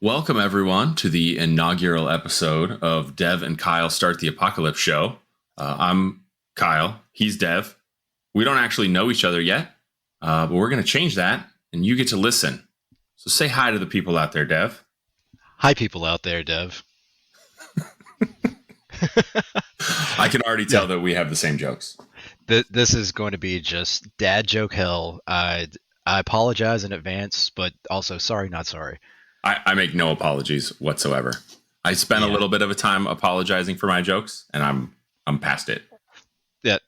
Welcome, everyone, to the inaugural episode of Dev and Kyle Start the Apocalypse Show. I'm Kyle. He's Dev. We don't actually know each other yet, but we're going to change that, and you get to listen. So say hi to the people out there, Dev. Hi, people out there, Dev. I can already tell that we have the same jokes. This is going to be just dad joke hell. I apologize in advance, but also sorry, not sorry. I make no apologies whatsoever. I spent a little bit of a time apologizing for my jokes, and I'm past it.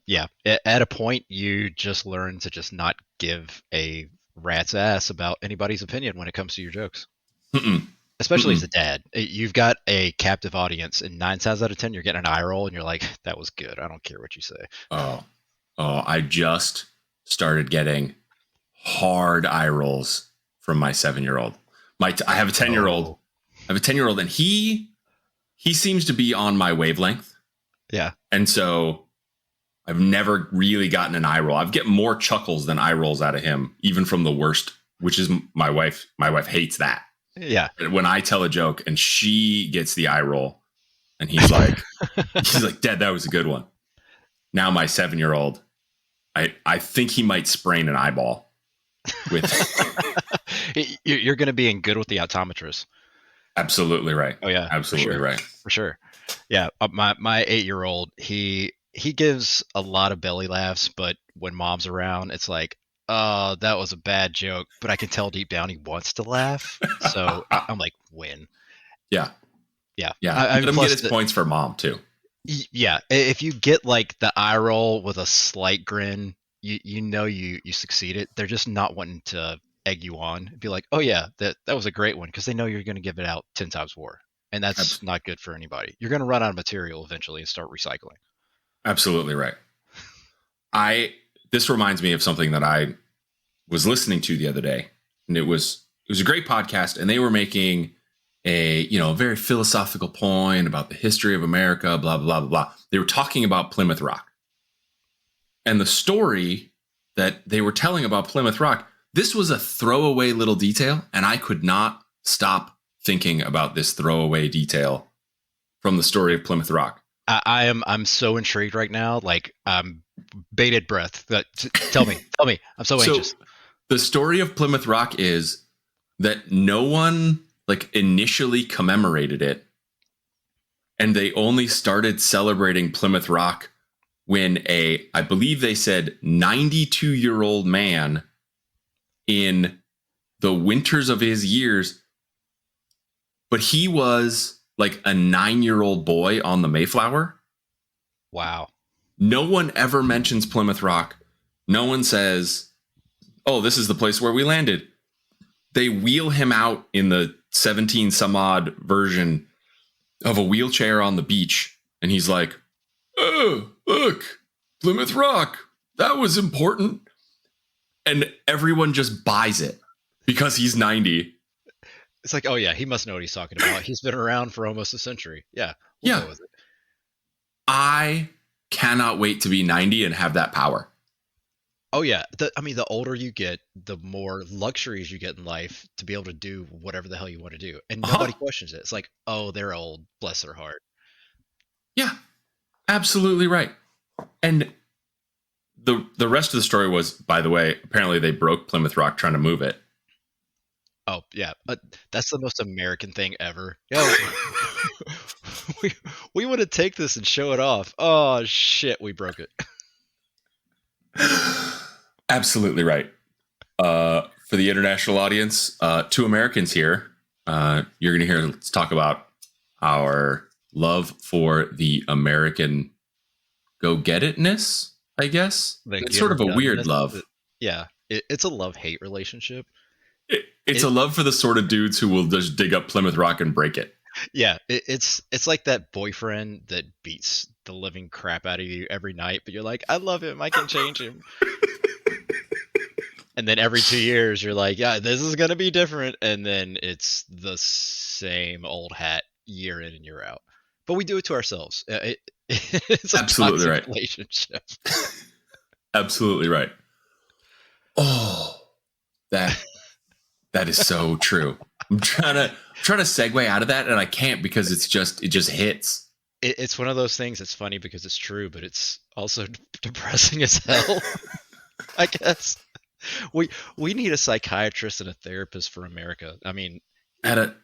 Yeah. At a point, you just learn to just not give a rat's ass about anybody's opinion when it comes to your jokes. Especially as a dad. You've got a captive audience, and 9 times out of 10, you're getting an eye roll, and you're like, that was good. I don't care what you say. Oh, I just started getting hard eye rolls from my 7-year-old. I have a 10-year-old. I have a 10-year-old, and he seems to be on my wavelength. Yeah. And so I've never really gotten an eye roll. I've get more chuckles than eye rolls out of him, even from the worst, which is my wife. My wife hates that. Yeah. When I tell a joke and she gets the eye roll, and he's like, Dad, that was a good one. Now my 7-year-old, I think he might sprain an eyeball with. You're going to be in good with the optometrist. Absolutely right. Oh yeah, absolutely right. For sure. Yeah, my 8-year-old, he gives a lot of belly laughs, but when mom's around, it's like, oh, that was a bad joke. But I can tell deep down he wants to laugh, so I'm like, win. Yeah. I Let him get his points for mom too. Yeah, if you get like the eye roll with a slight grin, you know you succeeded. They're just not wanting to egg you on, be like, oh yeah, that was a great one, because they know you're going to give it out 10 times more, and that's not good for anybody. You're going to run out of material eventually and start recycling. Absolutely right. This reminds me of something that I was listening to the other day, and it was a great podcast, and they were making a very philosophical point about the history of America, blah blah blah blah. They were talking about Plymouth Rock, and the story that they were telling about Plymouth Rock. This was a throwaway little detail, and I could not stop thinking about this throwaway detail from the story of Plymouth Rock. I'm so intrigued right now, like bated breath. Tell me. I'm so anxious. The story of Plymouth Rock is that no one initially commemorated it, and they only started celebrating Plymouth Rock when I believe they said 92-year-old man in the winters of his years, but he was like a 9-year-old boy on the Mayflower. Wow. No one ever mentions Plymouth Rock. No one says, oh, this is the place where we landed. They wheel him out in the 17 some odd version of a wheelchair on the beach. And he's like, oh, look, Plymouth Rock. That was important. And everyone just buys it because he's 90. It's like, oh yeah, he must know what he's talking about. He's been around for almost a century. Yeah. We'll go with it. I cannot wait to be 90 and have that power. Oh yeah. The older you get, the more luxuries you get in life to be able to do whatever the hell you want to do. And nobody questions it. It's like, oh, they're old. Bless their heart. Yeah, absolutely right. And the rest of the story was, by the way, apparently they broke Plymouth Rock trying to move it. Oh, yeah. That's the most American thing ever. Yo, we want to take this and show it off. Oh, shit, we broke it. Absolutely right. For the international audience, 2 Americans here, you're going to hear us talk about our love for the American go-get-itness, I guess. It's sort of a weird love. Yeah, it's a love-hate relationship. It's a love for the sort of dudes who will just dig up Plymouth Rock and break it. Yeah, it's like that boyfriend that beats the living crap out of you every night, but you're like, I love him, I can change him. And then every 2 years, you're like, yeah, this is going to be different. And then it's the same old hat year in and year out. But we do it to ourselves. It's a absolutely right relationship. Absolutely right. Oh, that is so true. I'm trying to segue out of that, and I can't because it just hits. It's one of those things that's funny because it's true, but it's also depressing as hell. I guess we need a psychiatrist and a therapist for America. I mean,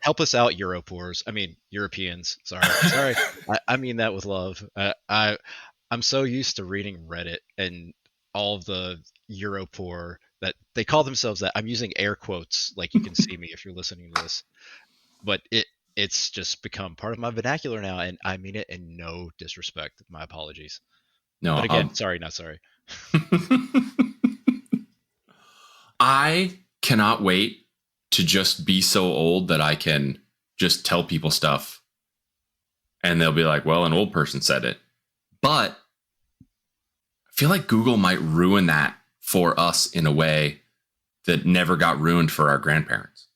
help us out, Europors. I mean, Europeans. Sorry. I mean that with love. I'm so used to reading Reddit and all of the Europor that they call themselves that. I'm using air quotes, like you can see me if you're listening to this, but it's just become part of my vernacular now, and I mean it in no disrespect. My apologies. No, but again, sorry, not sorry. I cannot wait to just be so old that I can just tell people stuff and they'll be like, well, an old person said it. But I feel like Google might ruin that for us in a way that never got ruined for our grandparents.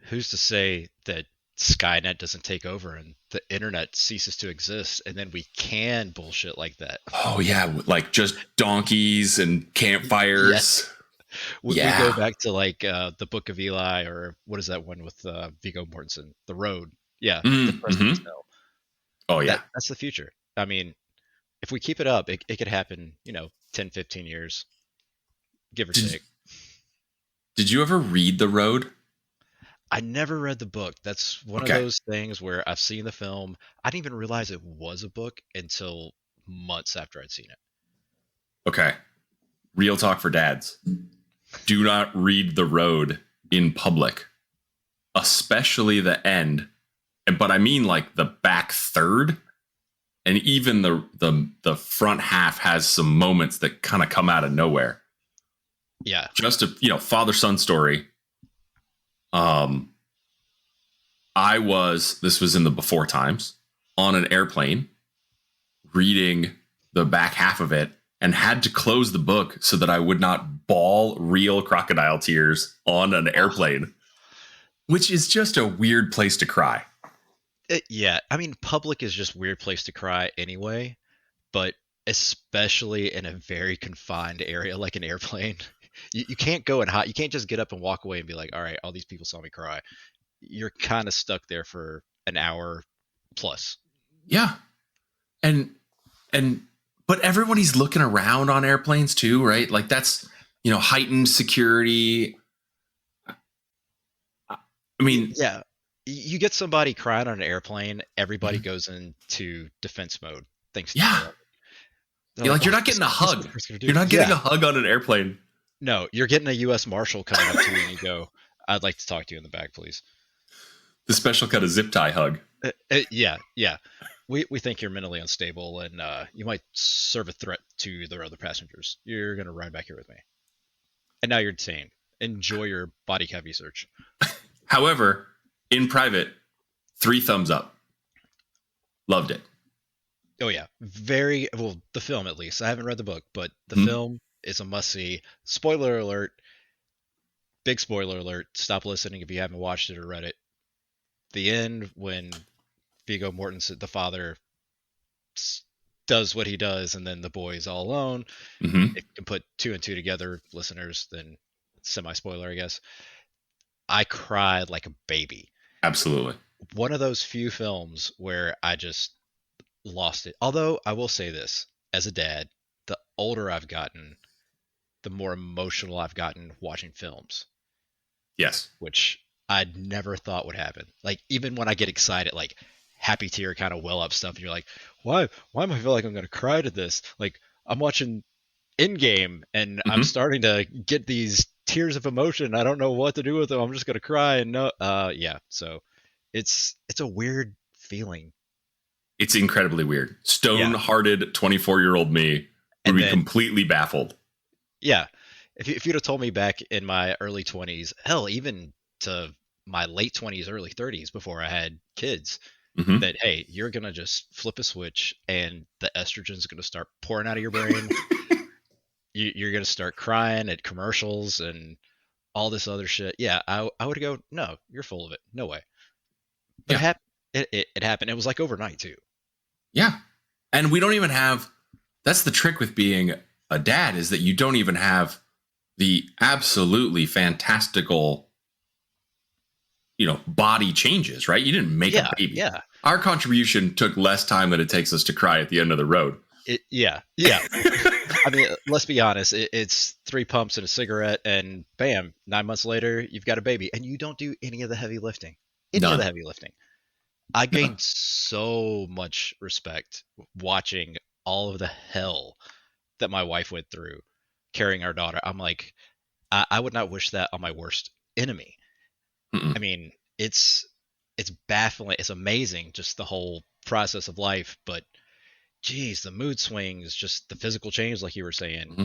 Who's to say that Skynet doesn't take over and the internet ceases to exist, and then we can bullshit like that? Oh, yeah. Like just donkeys and campfires. Yes. We go back to like the Book of Eli, or what is that one with Viggo Mortensen? The Road. Yeah. The President's Cell. Oh, yeah. That's the future. I mean, if we keep it up, it could happen, 10, 15 years, give or take. Did you ever read The Road? I never read the book. That's one of those things where I've seen the film. I didn't even realize it was a book until months after I'd seen it. Okay. Real talk for dads. Do not read The Road in public, especially the end. But I mean like the back third, and even the front half has some moments that kind of come out of nowhere. Yeah. Just a father-son story. This was in the before times, on an airplane reading the back half of it, and had to close the book so that I would not bawl real crocodile tears on an airplane, which is just a weird place to cry. Yeah. I mean, public is just a weird place to cry anyway, but especially in a very confined area like an airplane. You can't go and hide. You can't just get up and walk away and be like, all right, all these people saw me cry. You're kind of stuck there for an hour plus. Yeah. But everybody's looking around on airplanes too, right? Like that's, heightened security. I mean, yeah, you get somebody crying on an airplane, everybody goes into defense mode. Thanks. Yeah. You're not getting a hug. You're not getting a hug on an airplane. No, you're getting a U.S. Marshal coming up to you and you go, I'd like to talk to you in the back, please. The special kind of zip tie hug. Yeah. We think you're mentally unstable and you might serve a threat to the other passengers. You're going to ride back here with me. And now you're detained. Enjoy your body cavity search. However, in private, 3 thumbs up. Loved it. Oh, yeah. Very well, the film at least. I haven't read the book, but the film is a must-see. Spoiler alert. Big spoiler alert. Stop listening if you haven't watched it or read it. The end, when Viggo Mortensen, the father, does what he does, and then the boy is all alone. If you can put 2 and 2 together, listeners, then semi-spoiler, I guess. I cried like a baby. Absolutely. One of those few films where I just lost it. Although I will say this, as a dad, the older I've gotten, the more emotional I've gotten watching films. Yes. Which I never thought would happen. Like, even when I get excited, like happy tear kind of well up stuff, and you're like, why am I feel like I'm going to cry to this? Like, I'm watching Endgame and I'm starting to get these tears of emotion. I don't know what to do with them. I'm just going to cry. And yeah. So it's a weird feeling. It's incredibly weird. Stone-hearted 24-year-old me would be completely baffled. Yeah. If you'd have told me back in my early 20s, hell, even to my late 20s, early 30s, before I had kids, that, hey, you're going to just flip a switch and the estrogen's going to start pouring out of your brain. You're going to start crying at commercials and all this other shit. Yeah, I would go, no, you're full of it. No way. But it happened. It was like overnight, too. Yeah. And we don't even have, that's the trick with being a dad, is that you don't even have the absolutely fantastical body changes, right? You didn't make a baby. Yeah. Our contribution took less time than it takes us to cry at the end of the road. Yeah. I mean, let's be honest. It's 3 pumps and a cigarette, and bam, 9 months later, you've got a baby, and you don't do any of the heavy lifting. None. I gained so much respect watching all of the hell that my wife went through carrying our daughter. I'm like, I would not wish that on my worst enemy. Mm-mm. I mean, it's baffling. It's amazing, just the whole process of life. But geez, the mood swings, just the physical change, like you were saying. Mm-hmm.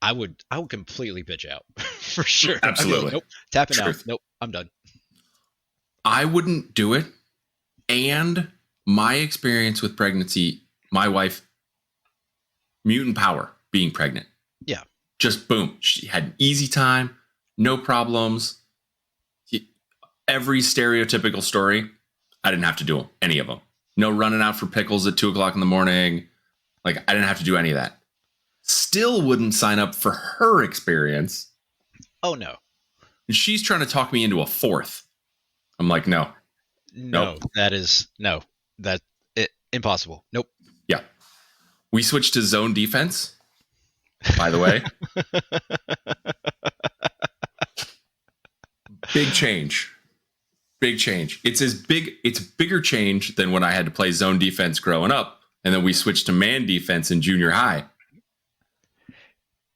I would completely bitch out for sure. Absolutely. Like, nope, tapping Truth. out. Nope, I'm done. I wouldn't do it. And my experience with pregnancy, my wife, mutant power being pregnant. Yeah. Just boom. She had an easy time, no problems. Every stereotypical story, I didn't have to do any of them. No running out for pickles at 2:00 in the morning. Like, I didn't have to do any of that. Still wouldn't sign up for her experience. Oh, no. And she's trying to talk me into a fourth. I'm like, no. No, Nope. Impossible. Nope. Yeah. We switched to zone defense, by the way. Big change. It's a bigger change than when I had to play zone defense growing up. And then we switched to man defense in junior high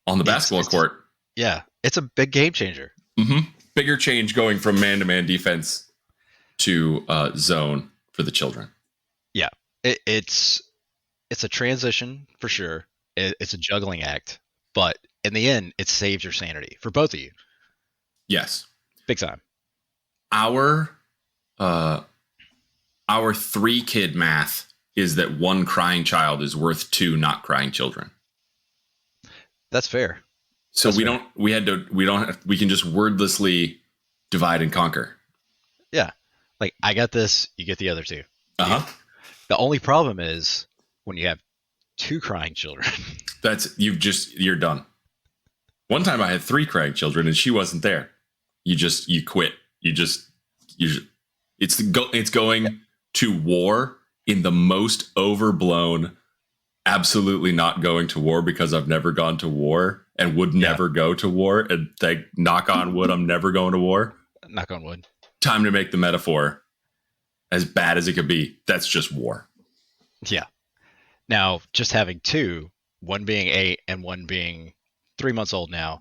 on the basketball court. Yeah. It's a big game changer. Mm-hmm. Bigger change going from man-to-man defense to zone for the children. Yeah. It's a transition for sure. It's a juggling act. But in the end, it saves your sanity for both of you. Yes. Big time. Our 3-kid math is that 1 crying child is worth 2 not crying children. That's fair. So we can just wordlessly divide and conquer. Yeah. Like, I got this, you get the other 2. Uh-huh. The only problem is when you have 2 crying children. You're done. One time I had 3 crying children and she wasn't there. You quit. It's going to war in the most overblown, absolutely not going to war because I've never gone to war and would never go to war. And knock on wood, I'm never going to war. Knock on wood. Time to make the metaphor as bad as it could be. That's just war. Yeah. Now, just having 2, one being 8 and one being 3 months old now,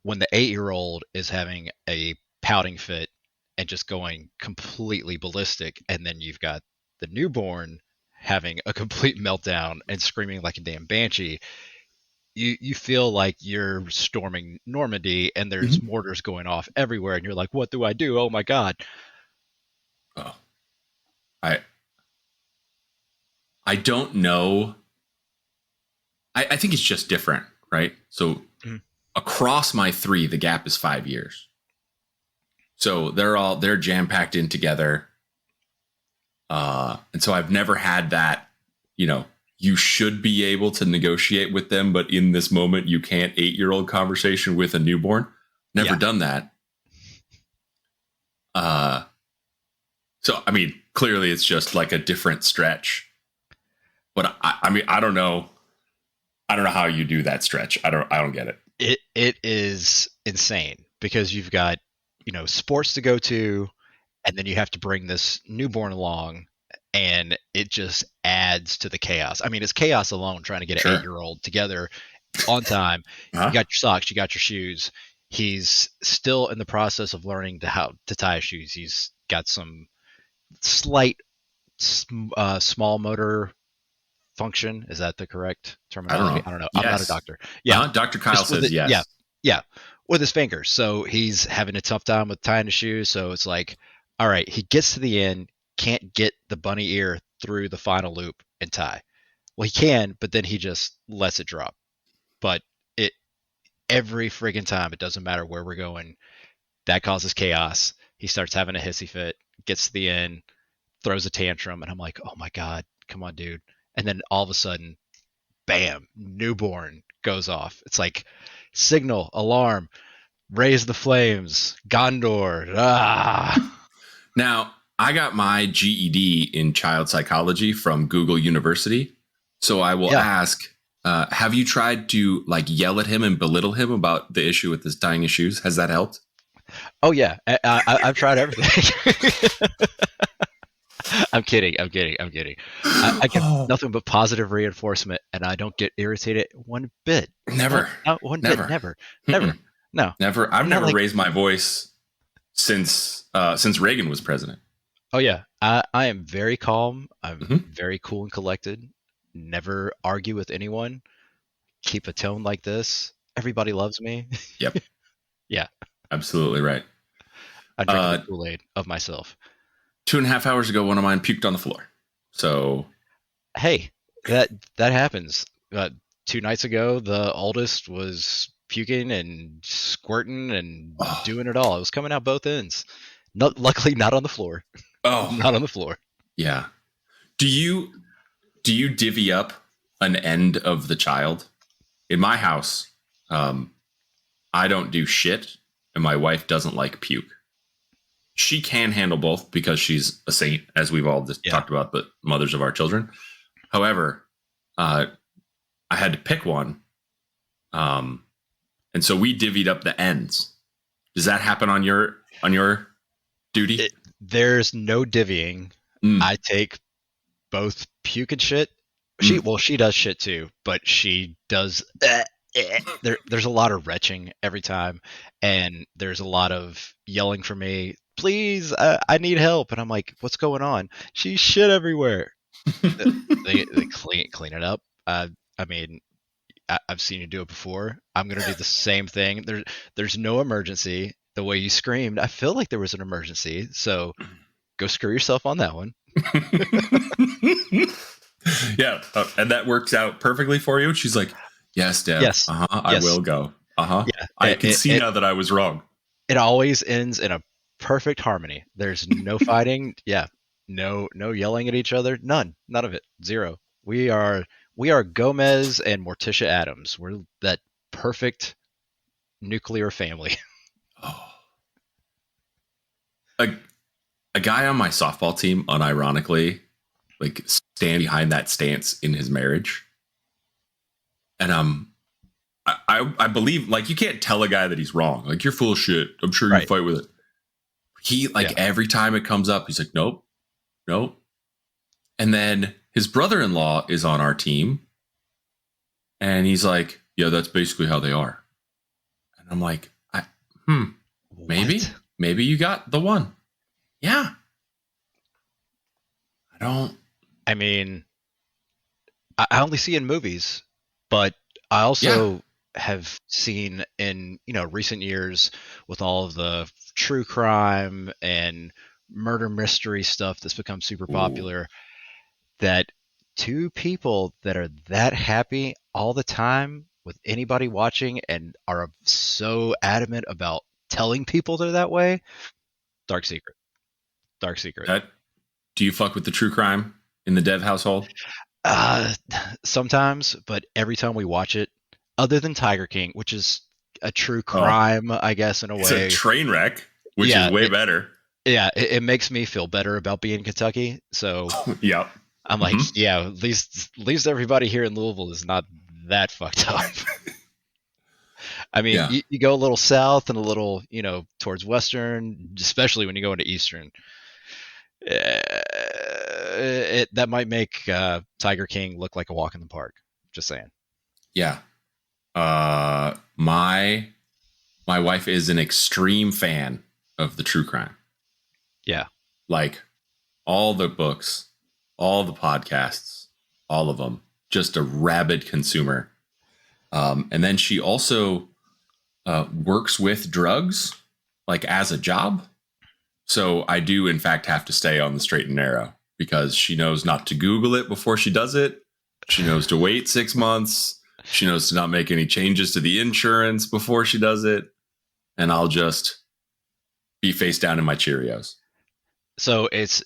when the 8-year-old is having a pouting fit and just going completely ballistic, and then you've got the newborn having a complete meltdown and screaming like a damn banshee, you feel like you're storming Normandy and there's mortars going off everywhere, and you're like, what do I do? Oh my God. Oh, I don't know. I think it's just different, right? So across my 3, the gap is 5 years. So they're jam-packed in together. And so I've never had that, you should be able to negotiate with them, but in this moment you can't 8-year-old conversation with a newborn. Never done that. So, I mean, clearly it's just like a different stretch, but I mean, I don't know how you do that stretch. I don't get it. It is insane because you've got, sports to go to, and then you have to bring this newborn along, and it just adds to the chaos. I mean, it's chaos alone trying to get an 8-year-old together on time. You got your socks, you got your shoes. He's still in the process of learning how to tie his shoes. He's got some slight small motor function. Is that the correct terminology? I don't know. Yes. I'm not a doctor. Yeah. Dr. Kyle says yes. Yeah. With his fingers. So he's having a tough time with tying his shoes. So it's like, all right, he gets to the end, can't get the bunny ear through the final loop and tie. Well, he can, but then he just lets it drop. But every friggin' time, it doesn't matter where we're going, that causes chaos. He starts having a hissy fit, gets to the end, throws a tantrum, and I'm like, oh my God, come on, dude. And then all of a sudden, bam, newborn goes off. It's like signal, alarm, raise the flames, Gondor. Now, I got my GED in child psychology from Google University. So I will ask, have you tried to like yell at him and belittle him about the issue with his tying his shoes? Has that helped? Oh yeah, I've tried everything. I'm kidding. I get nothing but positive reinforcement, and I don't get irritated one bit. Never. Not one bit. Never. No. Never. I've never raised my voice since Reagan was president. Oh yeah, I am very calm. I'm very cool and collected. Never argue with anyone. Keep a tone like this. Everybody loves me. Yep. Yeah. Absolutely right. I drink the Kool-Aid of myself. 2.5 hours ago, one of mine puked on the floor. So, hey, that happens. 2 nights ago, the oldest was puking and squirting and doing it all. It was coming out both ends. Luckily, not on the floor. Oh, not on the floor. Yeah. Do you divvy up an end of the child? In my house, I don't do shit, and my wife doesn't like puke. She can handle both because she's a saint, as we've all just talked about, the mothers of our children. However, I had to pick one. And so we divvied up the ends. Does that happen on your duty? There's no divvying. I take both puke and shit. She does shit too, but she does. There's a lot of retching every time, and there's a lot of yelling for me. Please, I need help. And I'm like, what's going on? She's shit everywhere. they clean it up. I mean, I've seen you do it before. I'm going to do the same thing. There's no emergency. The way you screamed, I feel like there was an emergency. So go screw yourself on that one. Yeah. And that works out perfectly for you. She's like, yes, Deb. Yes. I will go. Yeah. I can see now that I was wrong. It always ends in a perfect harmony. There's no fighting. Yeah. No yelling at each other. None of it. Zero. We are Gomez and Morticia Adams. We're that perfect nuclear family. Oh. A guy on my softball team, unironically, like stand behind that stance in his marriage. And I believe, like, you can't tell a guy that he's wrong. Like, you're full of shit. I'm sure you fight with it. He, like, every time it comes up, he's like, nope. And then his brother-in-law is on our team. And he's like, yeah, that's basically how they are. And I'm like, maybe you got the one. Yeah. I mean, I only see in movies, but I also have seen in, recent years with all of the true crime and murder mystery stuff that's become super popular, that two people that are that happy all the time with anybody watching and are so adamant about telling people they're that way. Dark secret. Do you fuck with the true crime in the Dev household? Sometimes, but every time we watch it, other than Tiger King, which is a true crime, I guess, in a way. It's a train wreck, which is way better. Yeah, it makes me feel better about being in Kentucky. So yeah, I'm like, at least everybody here in Louisville is not that fucked up. I mean, you go a little south and a little, towards Western, especially when you go into Eastern. That might make Tiger King look like a walk in the park. Just saying. Yeah. My wife is an extreme fan of the true crime. Yeah. Like all the books, all the podcasts, all of them, just a rabid consumer. And then she also works with drugs, like as a job. So I do, in fact, have to stay on the straight and narrow because she knows not to Google it before she does it. She knows to wait 6 months. She knows to not make any changes to the insurance before she does it. And I'll just be face down in my Cheerios. So it's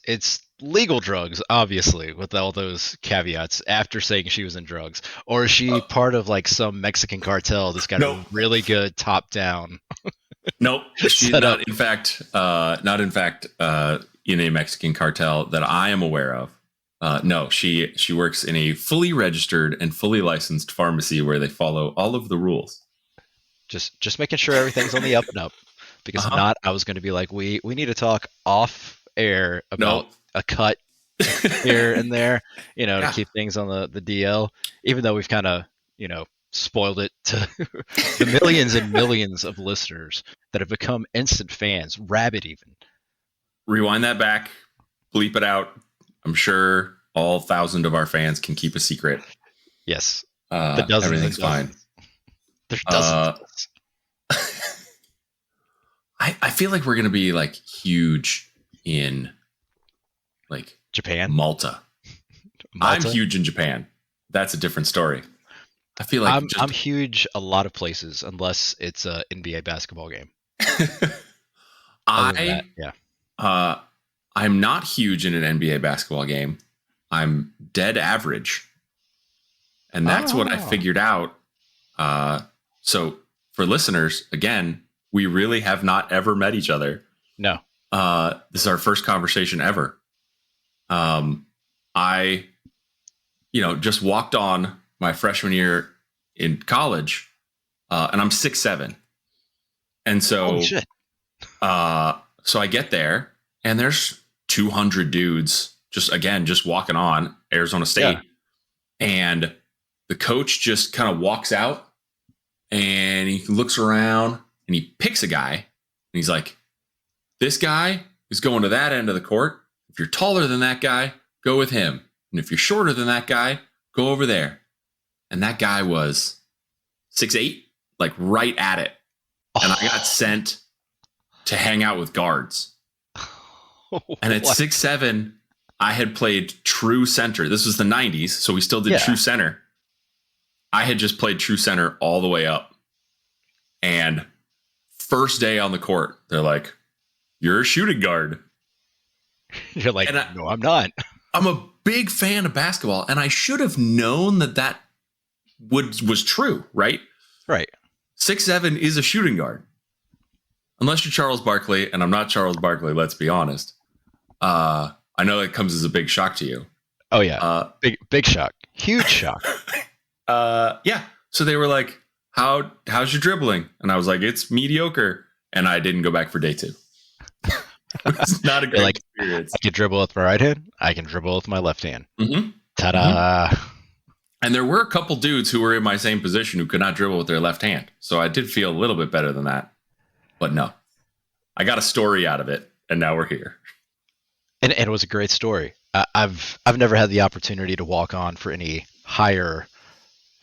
legal drugs, obviously, with all those caveats after saying she was in drugs. Or is she part of like some Mexican cartel that's got a really good top down? Nope. She's not. In fact, in a Mexican cartel that I am aware of. No, she works in a fully registered and fully licensed pharmacy where they follow all of the rules. Just making sure everything's on the up and up. Because if not, I was going to be like, we need to talk off air about a cut here and there, to keep things on the DL, even though we've kind of, spoiled it to the millions and millions of listeners that have become instant fans, rabid even. Rewind that back, bleep it out. I'm sure all 1,000 of our fans can keep a secret. Yes. Everything's fine. There's dozens. I feel like we're going to be like huge in like Japan, Malta. I'm huge in Japan. That's a different story. I feel like I'm huge a lot of places unless it's an NBA basketball game. I'm not huge in an NBA basketball game. I'm dead average. And that's what I figured out. So for listeners, again, we really have not ever met each other. No. This is our first conversation ever. I just walked on my freshman year in college, and I'm 6'7". And so, holy shit. So I get there and there's 200 dudes just walking on Arizona State. Yeah. And the coach just kind of walks out and he looks around and he picks a guy and he's like, this guy is going to that end of the court. If you're taller than that guy, go with him. And if you're shorter than that guy, go over there. And that guy was 6'8", like right at it. And I got sent to hang out with guards. And at 6'7", I had played true center. This was the 90s, so we still did true center. I had just played true center all the way up. And first day on the court, they're like, you're a shooting guard. You're like, no, I'm not. I'm a big fan of basketball, and I should have known that was true, right? Right. 6'7" is a shooting guard. Unless you're Charles Barkley, and I'm not Charles Barkley, let's be honest. I know that comes as a big shock to you. Oh, yeah. Big shock. Huge shock. Yeah. So they were like, how's your dribbling? And I was like, it's mediocre. And I didn't go back for day 2. It's not a great experience. I can dribble with my right hand. I can dribble with my left hand. Mm-hmm. Ta-da. Mm-hmm. And there were a couple dudes who were in my same position who could not dribble with their left hand. So I did feel a little bit better than that. But no, I got a story out of it. And now we're here. And it was a great story. I've never had the opportunity to walk on for any higher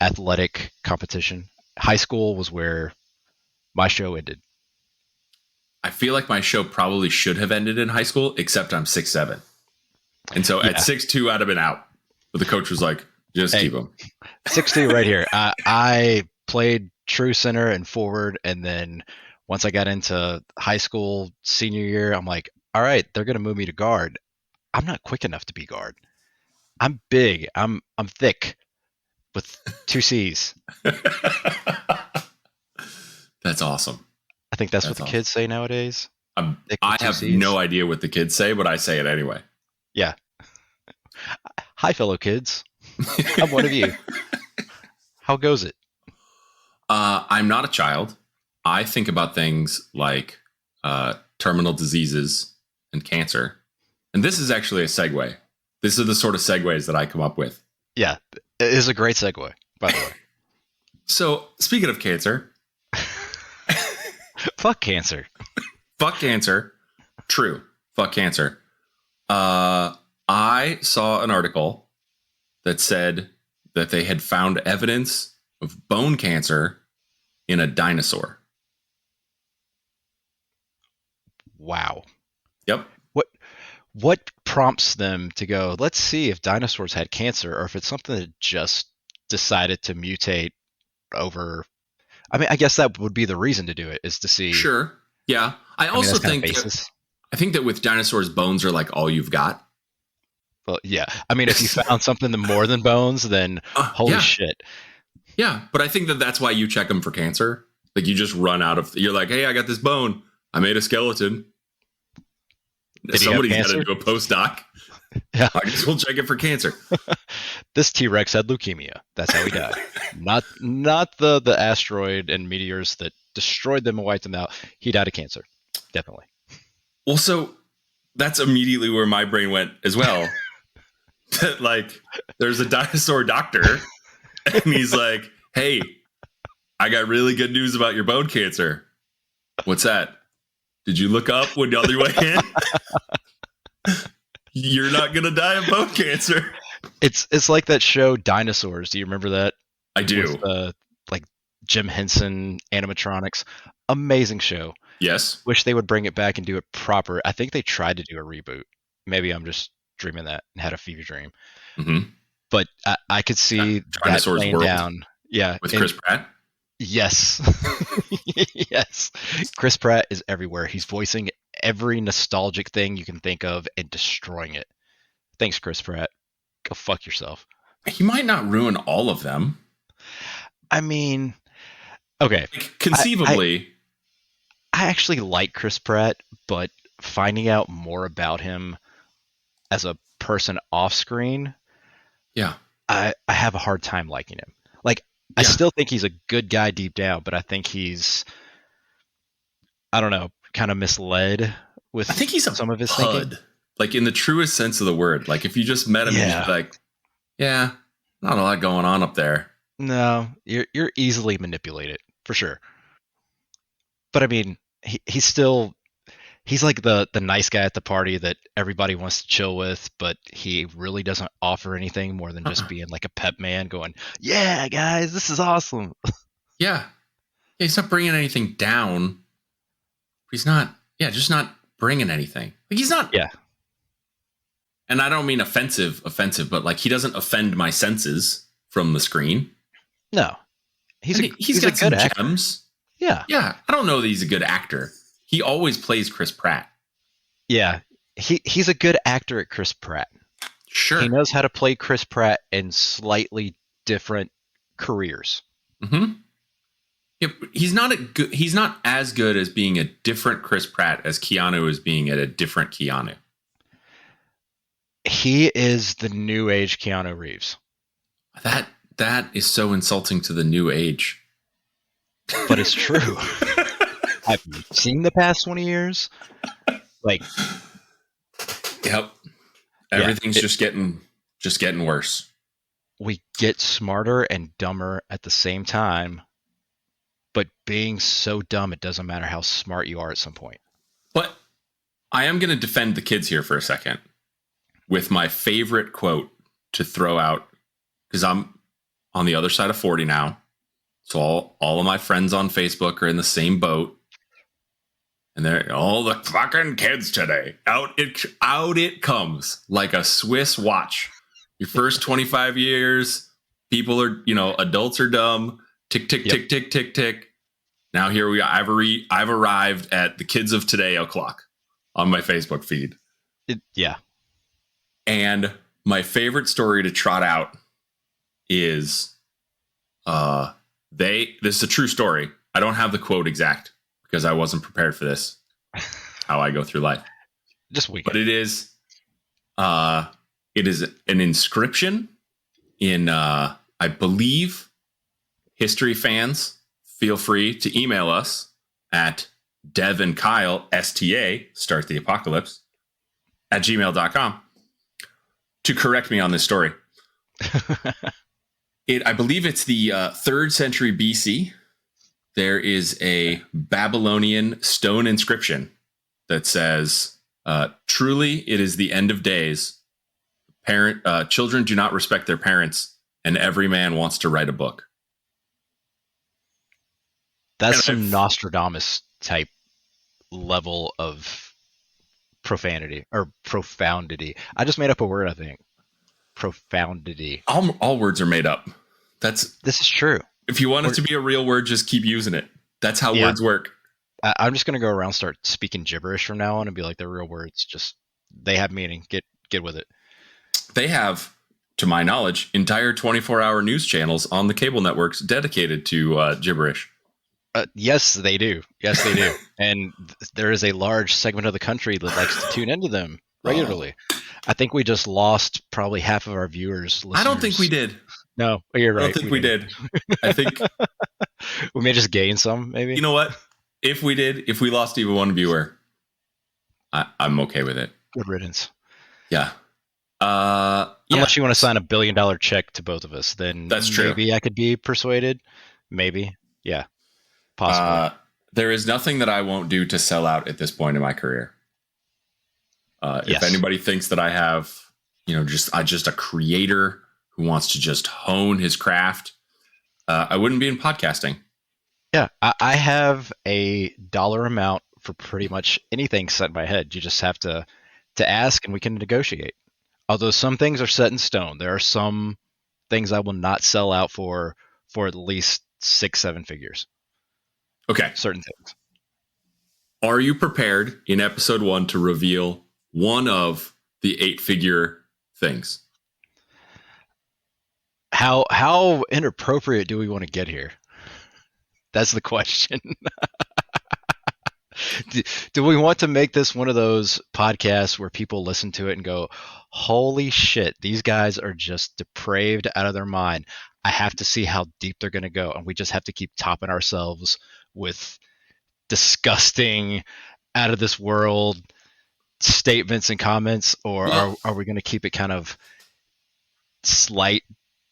athletic competition. High school was where my show ended. I feel like my show probably should have ended in high school, except I'm 6'7". And so at 6'2", I'd have been out. But the coach was like, just keep him. 6'2" right here. I played true center and forward. And then once I got into high school senior year, I'm like, all right, they're going to move me to guard. I'm not quick enough to be guard. I'm big. I'm thick with 2 C's. That's awesome. I think that's what the kids say nowadays. I have no idea what the kids say, but I say it anyway. Yeah. Hi, fellow kids. I'm one of you. How goes it? I'm not a child. I think about things like terminal diseases and cancer. And this is actually a segue. This is the sort of segues that I come up with. Yeah, it is a great segue, by the way. So, speaking of cancer. Fuck cancer. Fuck cancer. True. Fuck cancer. I saw an article that said that they had found evidence of bone cancer in a dinosaur. Wow. Yep. What prompts them to go, let's see if dinosaurs had cancer, or if it's something that just decided to mutate over. I mean, I guess that would be the reason to do it, is to see. Sure. Yeah. I also think that with dinosaurs, bones are like all you've got. Well, yeah. I mean, if you found something more than bones, then holy shit. Yeah. But I think that's why you check them for cancer. Like you just run out of, you're like, hey, I got this bone. I made a skeleton. Did he have Somebody's got cancer? to do a postdoc. Yeah. I guess we'll check it for cancer. This T-Rex had leukemia. That's how he died. Not the asteroid and meteors that destroyed them and wiped them out. He died of cancer. Definitely. Well, so that's immediately where my brain went as well. That, like, there's a dinosaur doctor, and he's like, "Hey, I got really good news about your bone cancer." What's that? Did you look up when on your way in? You're not gonna die of bone cancer. It's like that show Dinosaurs. Do you remember that? I do. With, like Jim Henson animatronics. Amazing show. Yes. Wish they would bring it back and do it proper. I think they tried to do a reboot. Maybe I'm just dreaming that and had a fever dream. Mm-hmm. But I could see that Dinosaurs laying World down. Yeah. With Chris Pratt? Yes. Yes. Chris Pratt is everywhere. He's voicing every nostalgic thing you can think of and destroying it. Thanks, Chris Pratt. Go fuck yourself. He might not ruin all of them. I mean, okay. Like, conceivably. I actually like Chris Pratt, but finding out more about him as a person off screen, Yeah. I have a hard time liking him. Like, I still think he's a good guy deep down, but I think he's, I don't know, kind of misled with I think he's some of his pud. thinking. Like, in the truest sense of the word. Like, if you just met him and you'd be like, yeah, not a lot going on up there. No, you're easily manipulated, for sure. But I mean, he's like the nice guy at the party that everybody wants to chill with, but he really doesn't offer anything more than just being like a pep man going, yeah, guys, this is awesome. Yeah. He's not bringing anything down. He's not, just not bringing anything. Like, he's not. Yeah. And I don't mean offensive, but like, he doesn't offend my senses from the screen. No. He's got a some good actor. gems. Yeah. Yeah. I don't know that he's a good actor. He always plays Chris Pratt. Yeah. He's a good actor at Chris Pratt. Sure. He knows how to play Chris Pratt in slightly different careers. Mm-hmm. Yeah, he's not as good as being a different Chris Pratt as Keanu is being at a different Keanu. He is the new age Keanu Reeves. That is so insulting to the new age. But it's true. Have you seen the past 20 years? Like, yep. Everything's just getting worse. We get smarter and dumber at the same time, but being so dumb, it doesn't matter how smart you are at some point. But I am going to defend the kids here for a second with my favorite quote to throw out, because I'm on the other side of 40 now. So all of my friends on Facebook are in the same boat. And they're all the fucking kids today. Out it comes like a Swiss watch. Your first 25 years, people are, adults are dumb. Tick, tick, tick, tick, tick, tick. Now here we are. I've arrived at the kids of today o'clock on my Facebook feed. Yeah. And my favorite story to trot out is this is a true story. I don't have the quote exact because I wasn't prepared for this. How I go through life. Just weak. But it is an inscription in I believe history fans feel free to email us at devnkylesta start the apocalypse at gmail.com to correct me on this story. I believe it's the 3rd century BC. There is a Babylonian stone inscription that says, truly, it is the end of days. Children do not respect their parents, and every man wants to write a book. That's some Nostradamus type level of profanity or profundity. I just made up a word, I think. Profundity. All words are made up. This is true. If you want it to be a real word, just keep using it. That's how words work. I'm just gonna go around start speaking gibberish from now on and be like, they're real words. Just they have meaning. Get with it. They have, to my knowledge, entire 24-hour news channels on the cable networks dedicated to gibberish. Yes, they do. Yes, they do. And there is a large segment of the country that likes to tune into them regularly. I think we just lost probably half of our viewers. Listeners. I don't think we did. No, you're right. I don't think we did. I think we may just gain some, maybe. You know what? If we lost even one viewer, I'm okay with it. Good riddance. Yeah. Unless you want to sign $1 billion check to both of us, then that's true. Maybe I could be persuaded. Maybe. Yeah. Possible. There is nothing that I won't do to sell out at this point in my career. If anybody thinks that I have, just a creator who wants to just hone his craft, I wouldn't be in podcasting. Yeah, I have a dollar amount for pretty much anything set in my head. You just have to ask, and we can negotiate. Although some things are set in stone, there are some things I will not sell out for at least 6-7 figures. Okay. Certain things. Are you prepared in episode 1 to reveal one of the 8-figure things? How inappropriate do we want to get here? That's the question. Do we want to make this one of those podcasts where people listen to it and go, holy shit, these guys are just depraved out of their mind. I have to see how deep they're going to go. And we just have to keep topping ourselves with disgusting, out of this world statements and comments? Or are we going to keep it kind of slight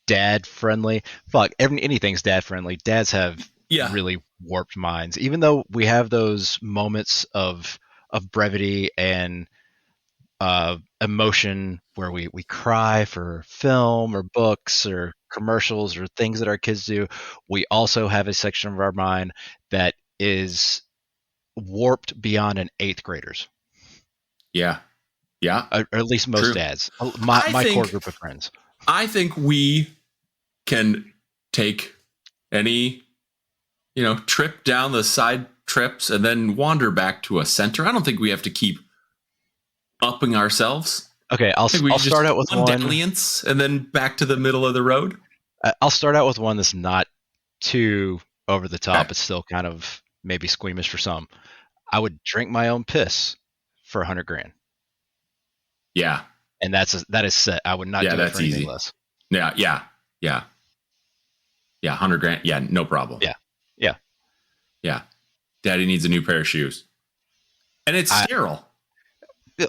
dad friendly? Fuck, anything's dad friendly. Dads have really warped minds, even though we have those moments of brevity and emotion where we cry for film or books or commercials or things that our kids do. We also have a section of our mind that is warped beyond an 8th grader's. Yeah. Or at least most dads. My core group of friends. I think we can take any trip down the side trips and then wander back to a center. I don't think we have to keep upping ourselves. Okay, I'll start out with one dalliance and then back to the middle of the road. I'll start out with one that's not too over the top. Okay. It's still kind of maybe squeamish for some. I would drink my own piss for $100,000. Yeah, and that is set. I would not do that for anything less. Yeah. $100,000. Yeah, no problem. Yeah. Daddy needs a new pair of shoes, and it's sterile.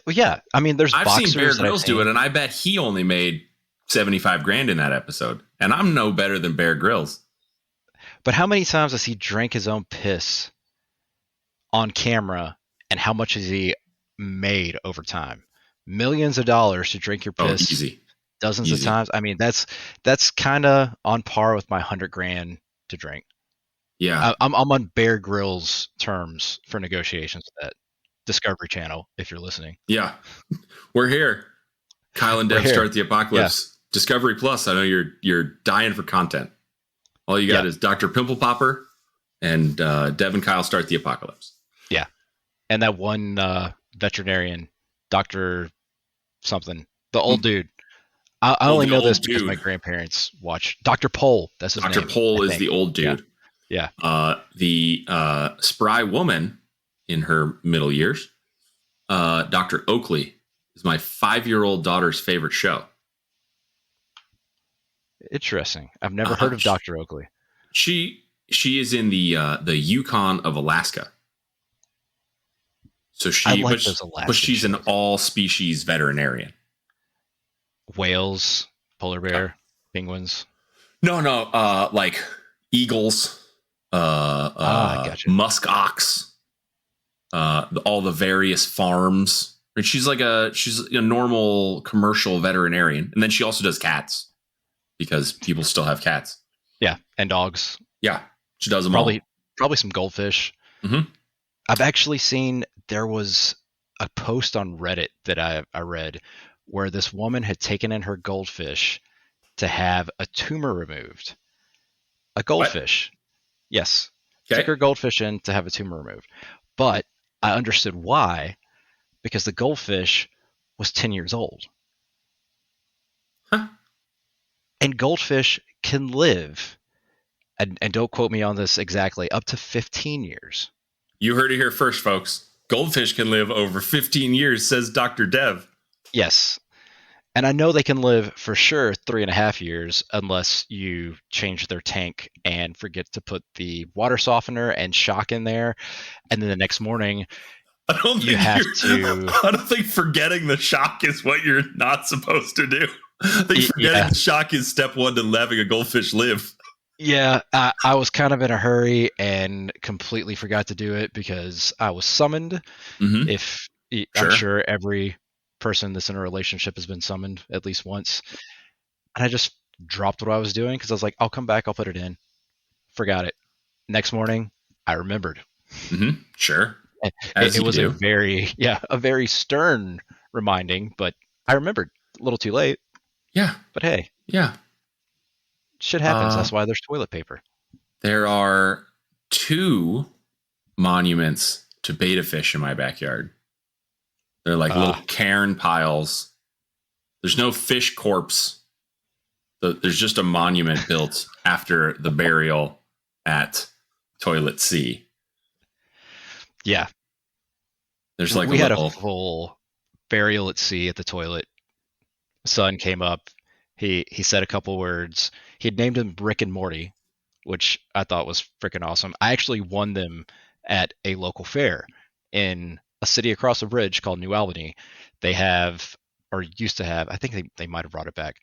Yeah, I mean, I've seen Bear Grylls do it, and I bet he only made $75,000 in that episode, and I'm no better than Bear Grylls. But how many times has he drank his own piss on camera, and how much has he made over time? Millions of dollars to drink your piss. Easy. Dozens of times. I mean, that's kind of on par with my $100,000 to drink. Yeah, I'm on Bear Grylls terms for negotiations with that Discovery Channel. If you're listening, yeah, we're here. Kyle and Dev start the apocalypse. Yeah. Discovery Plus. I know you're dying for content. All you got is Dr. Pimple Popper and Dev and Kyle start the apocalypse. Yeah, and that one veterinarian, Dr. something, the old dude. I only know this because my grandparents watch Dr. Pole. That's his name. Dr. Pole is the old dude. Yeah. The spry woman in her middle years, Dr. Oakley, is my 5-year-old daughter's favorite show. Interesting. I've never heard of Dr. Oakley. She is in the Yukon of Alaska. So but she's an all species veterinarian. Whales, polar bear, penguins. No, like eagles, gotcha. musk ox, all the various farms. And she's a normal commercial veterinarian, and then she also does cats because people still have cats. Yeah, and dogs. Yeah, she does them all. Probably some goldfish. Mm-hmm. I've actually seen there was a post on Reddit that I read where this woman had taken in her goldfish to have a tumor removed. A goldfish. What? Yes. Okay. Took her goldfish in to have a tumor removed. But I understood why, because the goldfish was 10 years old. Huh. And goldfish can live and don't quote me on this exactly, up to 15 years. You heard it here first, folks. Goldfish can live over 15 years, says Dr. Dev. Yes. And I know they can live for sure 3.5 years unless you change their tank and forget to put the water softener and shock in there. And then the next morning, I don't think forgetting the shock is what you're not supposed to do. I think forgetting the shock is step one to having a goldfish live. Yeah, I was kind of in a hurry and completely forgot to do it because I was summoned. Mm-hmm. I'm sure every person that's in a relationship has been summoned at least once. And I just dropped what I was doing because I was like, I'll come back, I'll put it in. Forgot it. Next morning, I remembered. Mm-hmm. Sure. It was a very stern reminding, but I remembered. A little too late. Yeah. But hey. Yeah. Shit happens. That's why there's toilet paper. There are 2 monuments to betta fish in my backyard. They're like little cairn piles. There's no fish corpse. There's just a monument built after the burial at Toilet C. Yeah. There's like we had a full burial at sea at the toilet. Son came up. He said a couple words. He had named him Rick and Morty, which I thought was freaking awesome. I actually won them at a local fair in a city across the bridge called New Albany. They have, or used to have, I think they might have brought it back,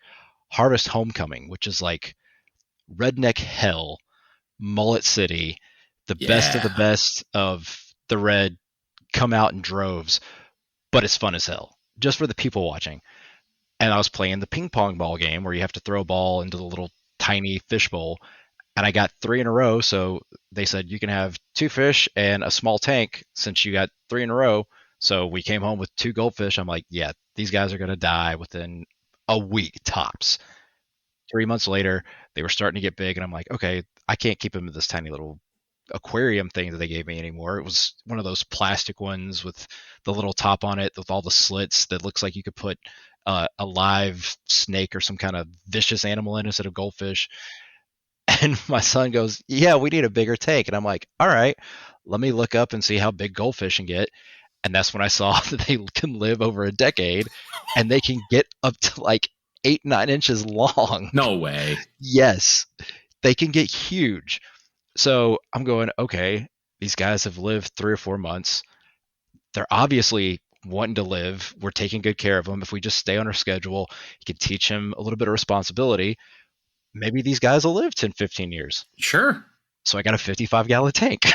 Harvest Homecoming, which is like redneck hell, mullet city, the best of the best of the red come out in droves, but it's fun as hell, just for the people watching. And I was playing the ping pong ball game where you have to throw a ball into the little tiny fish bowl. And I got 3 in a row. So they said, you can have 2 fish and a small tank since you got 3 in a row. So we came home with 2 goldfish. I'm like, yeah, these guys are going to die within a week tops. 3 months later, they were starting to get big. And I'm like, okay, I can't keep them in this tiny little aquarium thing that they gave me anymore. It was one of those plastic ones with the little top on it with all the slits that looks like you could put a live snake or some kind of vicious animal in instead of goldfish. And my son goes, yeah, we need a bigger tank. And I'm like, all right, let me look up and see how big goldfish can get. And that's when I saw that they can live over a decade and they can get up to like 8-9 inches long. No way. Yes, they can get huge. So I'm going, okay, these guys have lived 3 or 4 months. They're obviously wanting to live. We're taking good care of them. If we just stay on our schedule, you can teach them a little bit of responsibility. Maybe these guys will live 10, 15 years. Sure. So I got a 55-gallon tank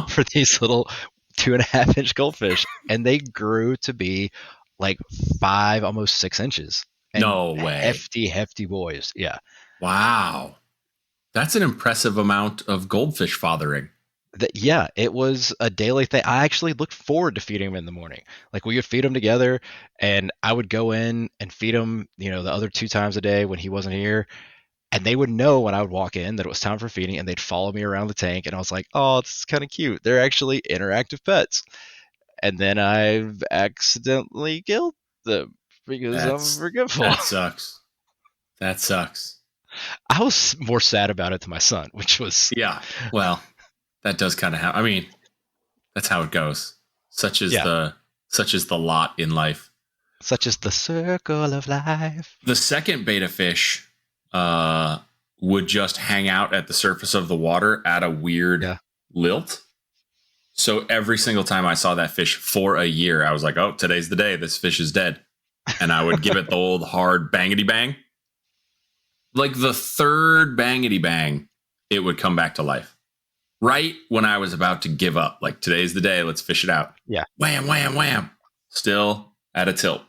for these little 2.5-inch goldfish. And they grew to be like 5, almost 6 inches. And no way. Hefty boys. Yeah. Wow. That's an impressive amount of goldfish fathering. Yeah, it was a daily thing. I actually looked forward to feeding them in the morning. Like we would feed them together and I would go in and feed them, the other 2 times a day when he wasn't here. And they would know when I would walk in that it was time for feeding and they'd follow me around the tank. And I was like, oh, this is kind of cute. They're actually interactive pets. And then I've accidentally killed them because I'm forgetful. That sucks. I was more sad about it than my son, which was... Yeah, well... That does kind of happen. I mean, that's how it goes. Such is the lot in life. Such is the circle of life. The second betta fish would just hang out at the surface of the water at a weird lilt. So every single time I saw that fish for a year, I was like, oh, today's the day. This fish is dead. And I would give it the old hard bangity bang. Like the third bangity bang, it would come back to life. Right when I was about to give up, like today's the day, let's fish it out. Yeah. Wham, wham, wham. Still at a tilt.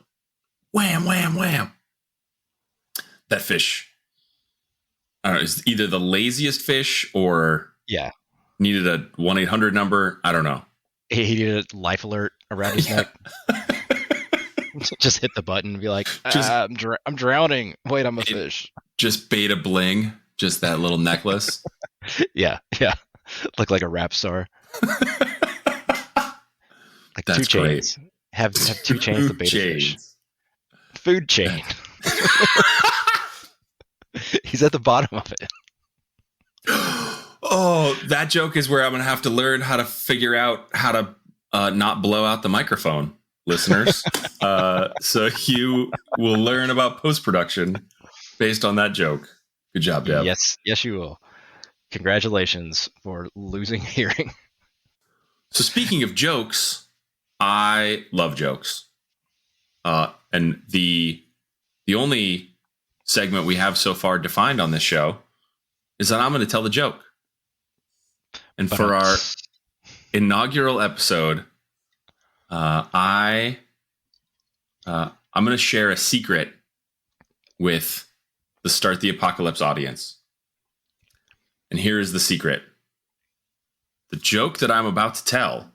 Wham, wham, wham. That fish, I don't know, is either the laziest fish or needed a 1-800 number. I don't know. He needed a life alert around his neck. Just hit the button and be like, I'm drowning. Wait, I'm a fish. Just Betta Bling. Just that little necklace. Yeah. Look like a rap star. Like that's 2 great. chains. Have 2 chains to betta fish. Food chain. He's at the bottom of it. Oh, that joke is where I'm going to have to learn how to figure out how to not blow out the microphone, listeners. So you will learn about post-production based on that joke. Good job, Dev. Yes, you will. Congratulations for losing hearing. So speaking of jokes, I love jokes. And the only segment we have so far defined on this show is that I'm going to tell the joke. And for our inaugural episode, I'm going to share a secret with the Start the Apocalypse audience. And here is the secret. The joke that I'm about to tell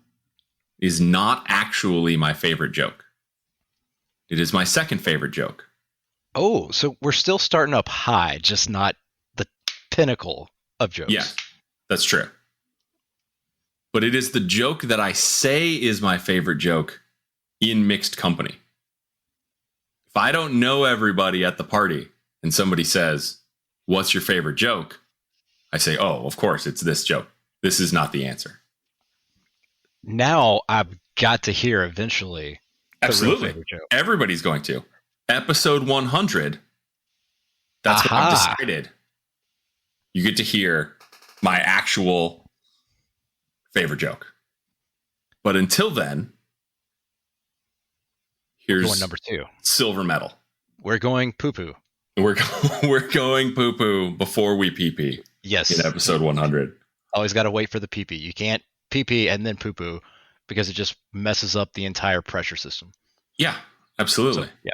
is not actually my favorite joke. It is my second favorite joke. Oh, so we're still starting up high, just not the pinnacle of jokes. Yeah, that's true. But it is the joke that I say is my favorite joke in mixed company. If I don't know everybody at the party and somebody says, "What's your favorite joke?" I say, "Oh, of course, it's this joke. This is not the answer." Now I've got to hear eventually. Absolutely. Everybody's going to. Episode 100. That's what I've decided. You get to hear my actual favorite joke. But until then, here's going number 2. Silver medal. We're going poo-poo. We're going poo-poo before we pee-pee. Yes. In episode 100. Always got to wait for the pee-pee. You can't pee-pee and then poo-poo because it just messes up the entire pressure system. Yeah, absolutely. So, yeah.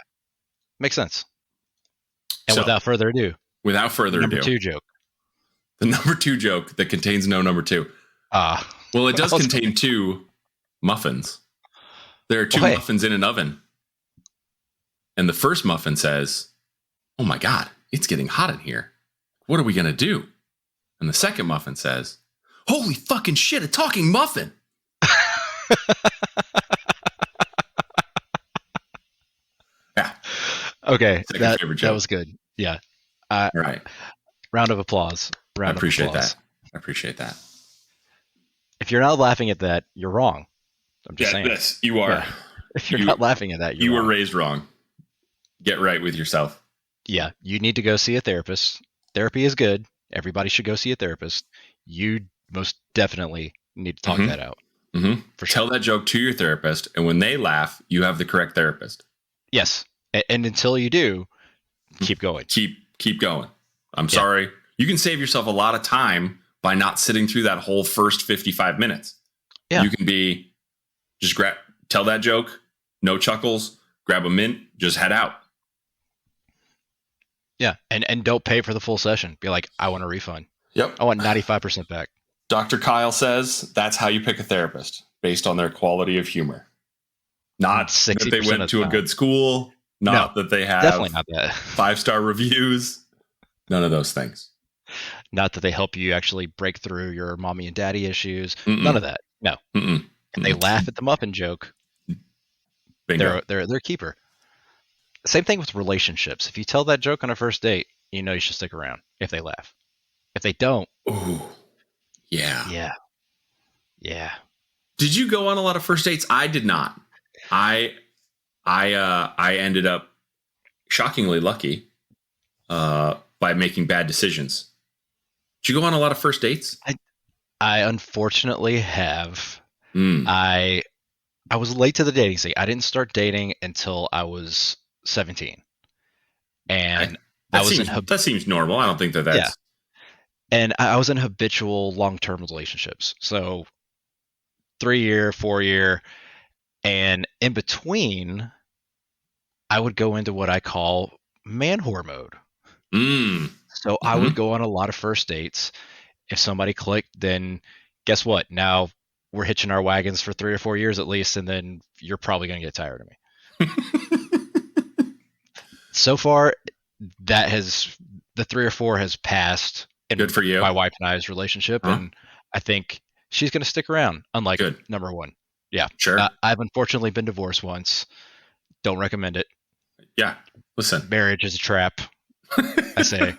Makes sense. And without further ado. Number 2 joke. The number 2 joke that contains no number 2. Well, it does contain 2 muffins. There are 2 muffins in an oven. And the first muffin says, "Oh my God, it's getting hot in here. What are we going to do?" And the second muffin says, "Holy fucking shit, a talking muffin." Yeah. Okay. That was good. Yeah. All right. Round of applause. I appreciate that. If you're not laughing at that, you're wrong. I'm just saying. Yes, you are. Yeah. If you're not laughing at that, you wrong. were raised wrong. Get right with yourself. Yeah. You need to go see a therapist. Therapy is good. Everybody should go see a therapist. You most definitely need to talk that out. Mm-hmm. Tell that joke to your therapist, and when they laugh, you have the correct therapist. Yes. And until you do, keep going. Keep going. I'm sorry. You can save yourself a lot of time by not sitting through that whole first 55 minutes. Yeah. You can be just tell that joke, no chuckles, grab a mint, just head out. Yeah. And don't pay for the full session. Be like, I want a refund. Yep. I want 95% back. Dr. Kyle says that's how you pick a therapist, based on their quality of humor. Not that they went to a good school, not that they have definitely not that. 5-star reviews, none of those things. Not that they help you actually break through your mommy and daddy issues. None of that. No. And they laugh at the muffin joke. Bingo. They're a keeper. Same thing with relationships. If you tell that joke on a first date, you know you should stick around if they laugh. If they don't. Ooh. Yeah. Did you go on a lot of first dates? I did not. I ended up shockingly lucky by making bad decisions. Did you go on a lot of first dates? I unfortunately have. I was late to the dating scene. I didn't start dating until I was 17. And that seems normal. I don't think that's... Yeah. And I was in habitual long-term relationships. So 3-year, 4-year, and in between, I would go into what I call man-whore mode. So I would go on a lot of first dates. If somebody clicked, then guess what? Now we're hitching our wagons for 3 or 4 years at least, and then you're probably going to get tired of me. So far, the 3 or 4 has passed. Good for you. My wife and I's relationship, and I think she's going to stick around. Unlike number 1, yeah, sure. I've unfortunately been divorced once. Don't recommend it. Yeah, listen. Marriage is a trap. I say.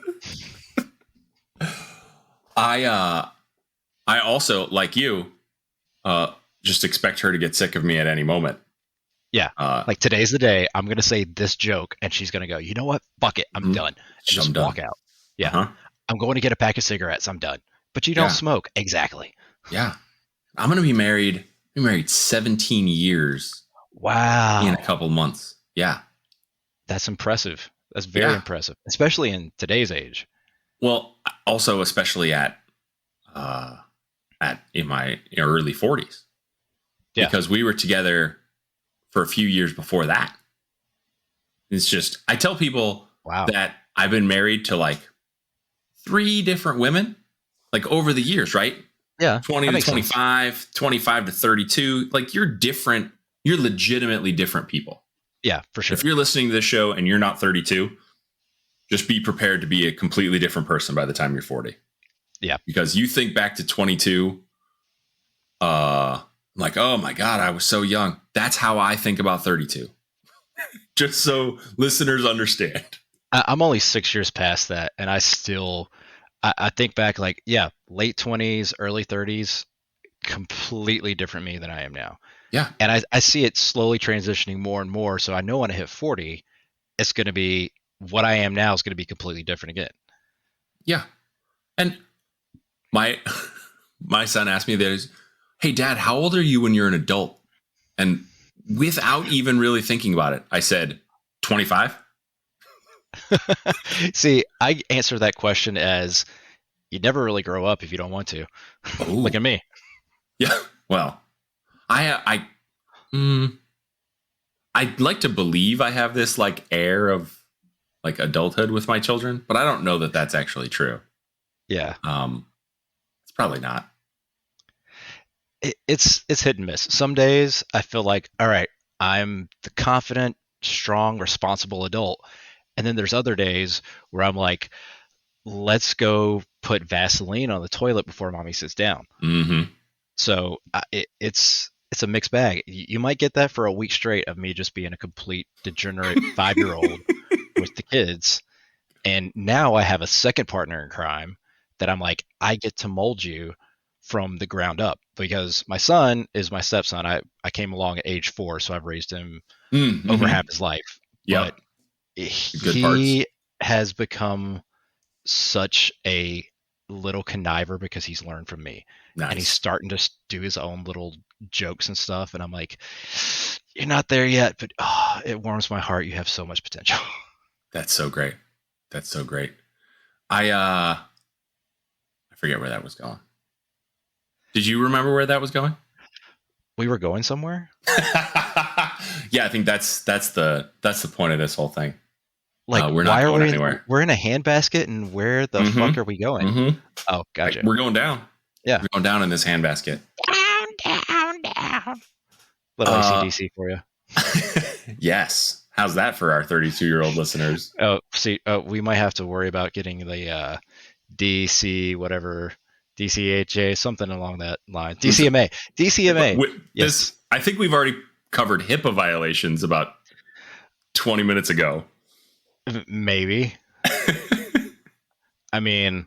I also, like you, just expect her to get sick of me at any moment. Yeah. Like today's the day I'm going to say this joke and she's going to go, you know what? Fuck it. I'm done. And just walk out. Yeah. Uh-huh. I'm going to get a pack of cigarettes. I'm done. But you don't smoke. Exactly. Yeah. I'm going to be married. I'm married 17 years. Wow. In a couple months. Yeah. That's impressive. That's very impressive, especially in today's age. Well, also especially in my early 40s. Yeah. Because we were together for a few years before that. It's just, I tell people that I've been married to like 3 different women, like over the years, right? Yeah. 20 to 25, sense. 25 to 32. Like you're different. You're legitimately different people. Yeah, for sure. If you're listening to this show and you're not 32, just be prepared to be a completely different person by the time you're 40. Yeah. Because you think back to 22, like, oh my God, I was so young. That's how I think about 32. Just so listeners understand. I'm only 6 years past that. And I still, I think back like, late 20s, early 30s, completely different me than I am now. Yeah. And I see it slowly transitioning more and more. So I know when I hit 40, it's going to be what I am now is going to be completely different again. Yeah. And my son asked me this, hey, Dad, how old are you when you're an adult? And without even really thinking about it, I said 25. See, I answer that question as you never really grow up if you don't want to. Look at me. Yeah. Well, I'd like to believe I have this like air of like adulthood with my children, but I don't know that that's actually true. Yeah. It's probably not. It's hit and miss. Some days I feel like, all right, I'm the confident, strong, responsible adult. And then there's other days where I'm like, let's go put Vaseline on the toilet before mommy sits down. Mm-hmm. So it's a mixed bag. You might get that for a week straight of me just being a complete degenerate 5-year-old with the kids. And now I have a second partner in crime that I'm like, I get to mold you from the ground up because my son is my stepson. I came along at age 4, so I've raised him over half his life. Yeah. But he has become such a little conniver because he's learned from me. Nice. And he's starting to do his own little jokes and stuff. And I'm like, you're not there yet, but it warms my heart. You have so much potential. That's so great. That's so great. I forget where that was going. Did you remember where that was going? We were going somewhere. Yeah, I think that's the point of this whole thing. Like, we're not going anywhere. We're in a handbasket, and where the fuck are we going? Mm-hmm. Oh, gotcha. Like, we're going down. Yeah, we're going down in this handbasket. Down. Little AC/DC for you. Yes. How's that for our 32-year-old listeners? Oh, see, we might have to worry about getting the DC whatever. DCHA, something along that line. DCMA. Yes. I think we've already covered HIPAA violations about 20 minutes ago. Maybe. I mean,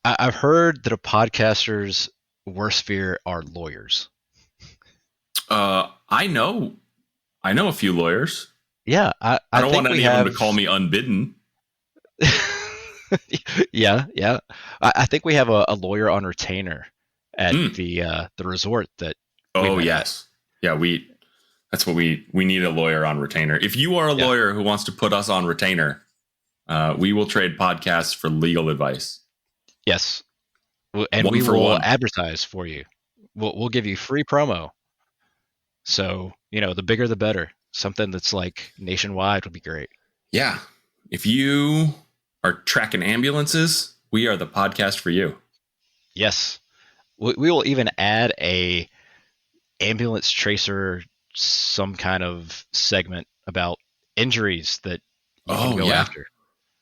I've heard that a podcaster's worst fear are lawyers. I know a few lawyers. Yeah. I don't want any of them to call me unbidden. Yeah. I think we have a lawyer on retainer at the resort that. Oh yes, yeah. That's what we need, a lawyer on retainer. If you are a lawyer who wants to put us on retainer, we will trade podcasts for legal advice. Yes, and we will advertise for you. We'll give you free promo. So the bigger the better. Something that's like nationwide would be great. Yeah, if you are tracking ambulances, we are the podcast for you. Yes. We will even add a ambulance tracer, some kind of segment about injuries that you can go after.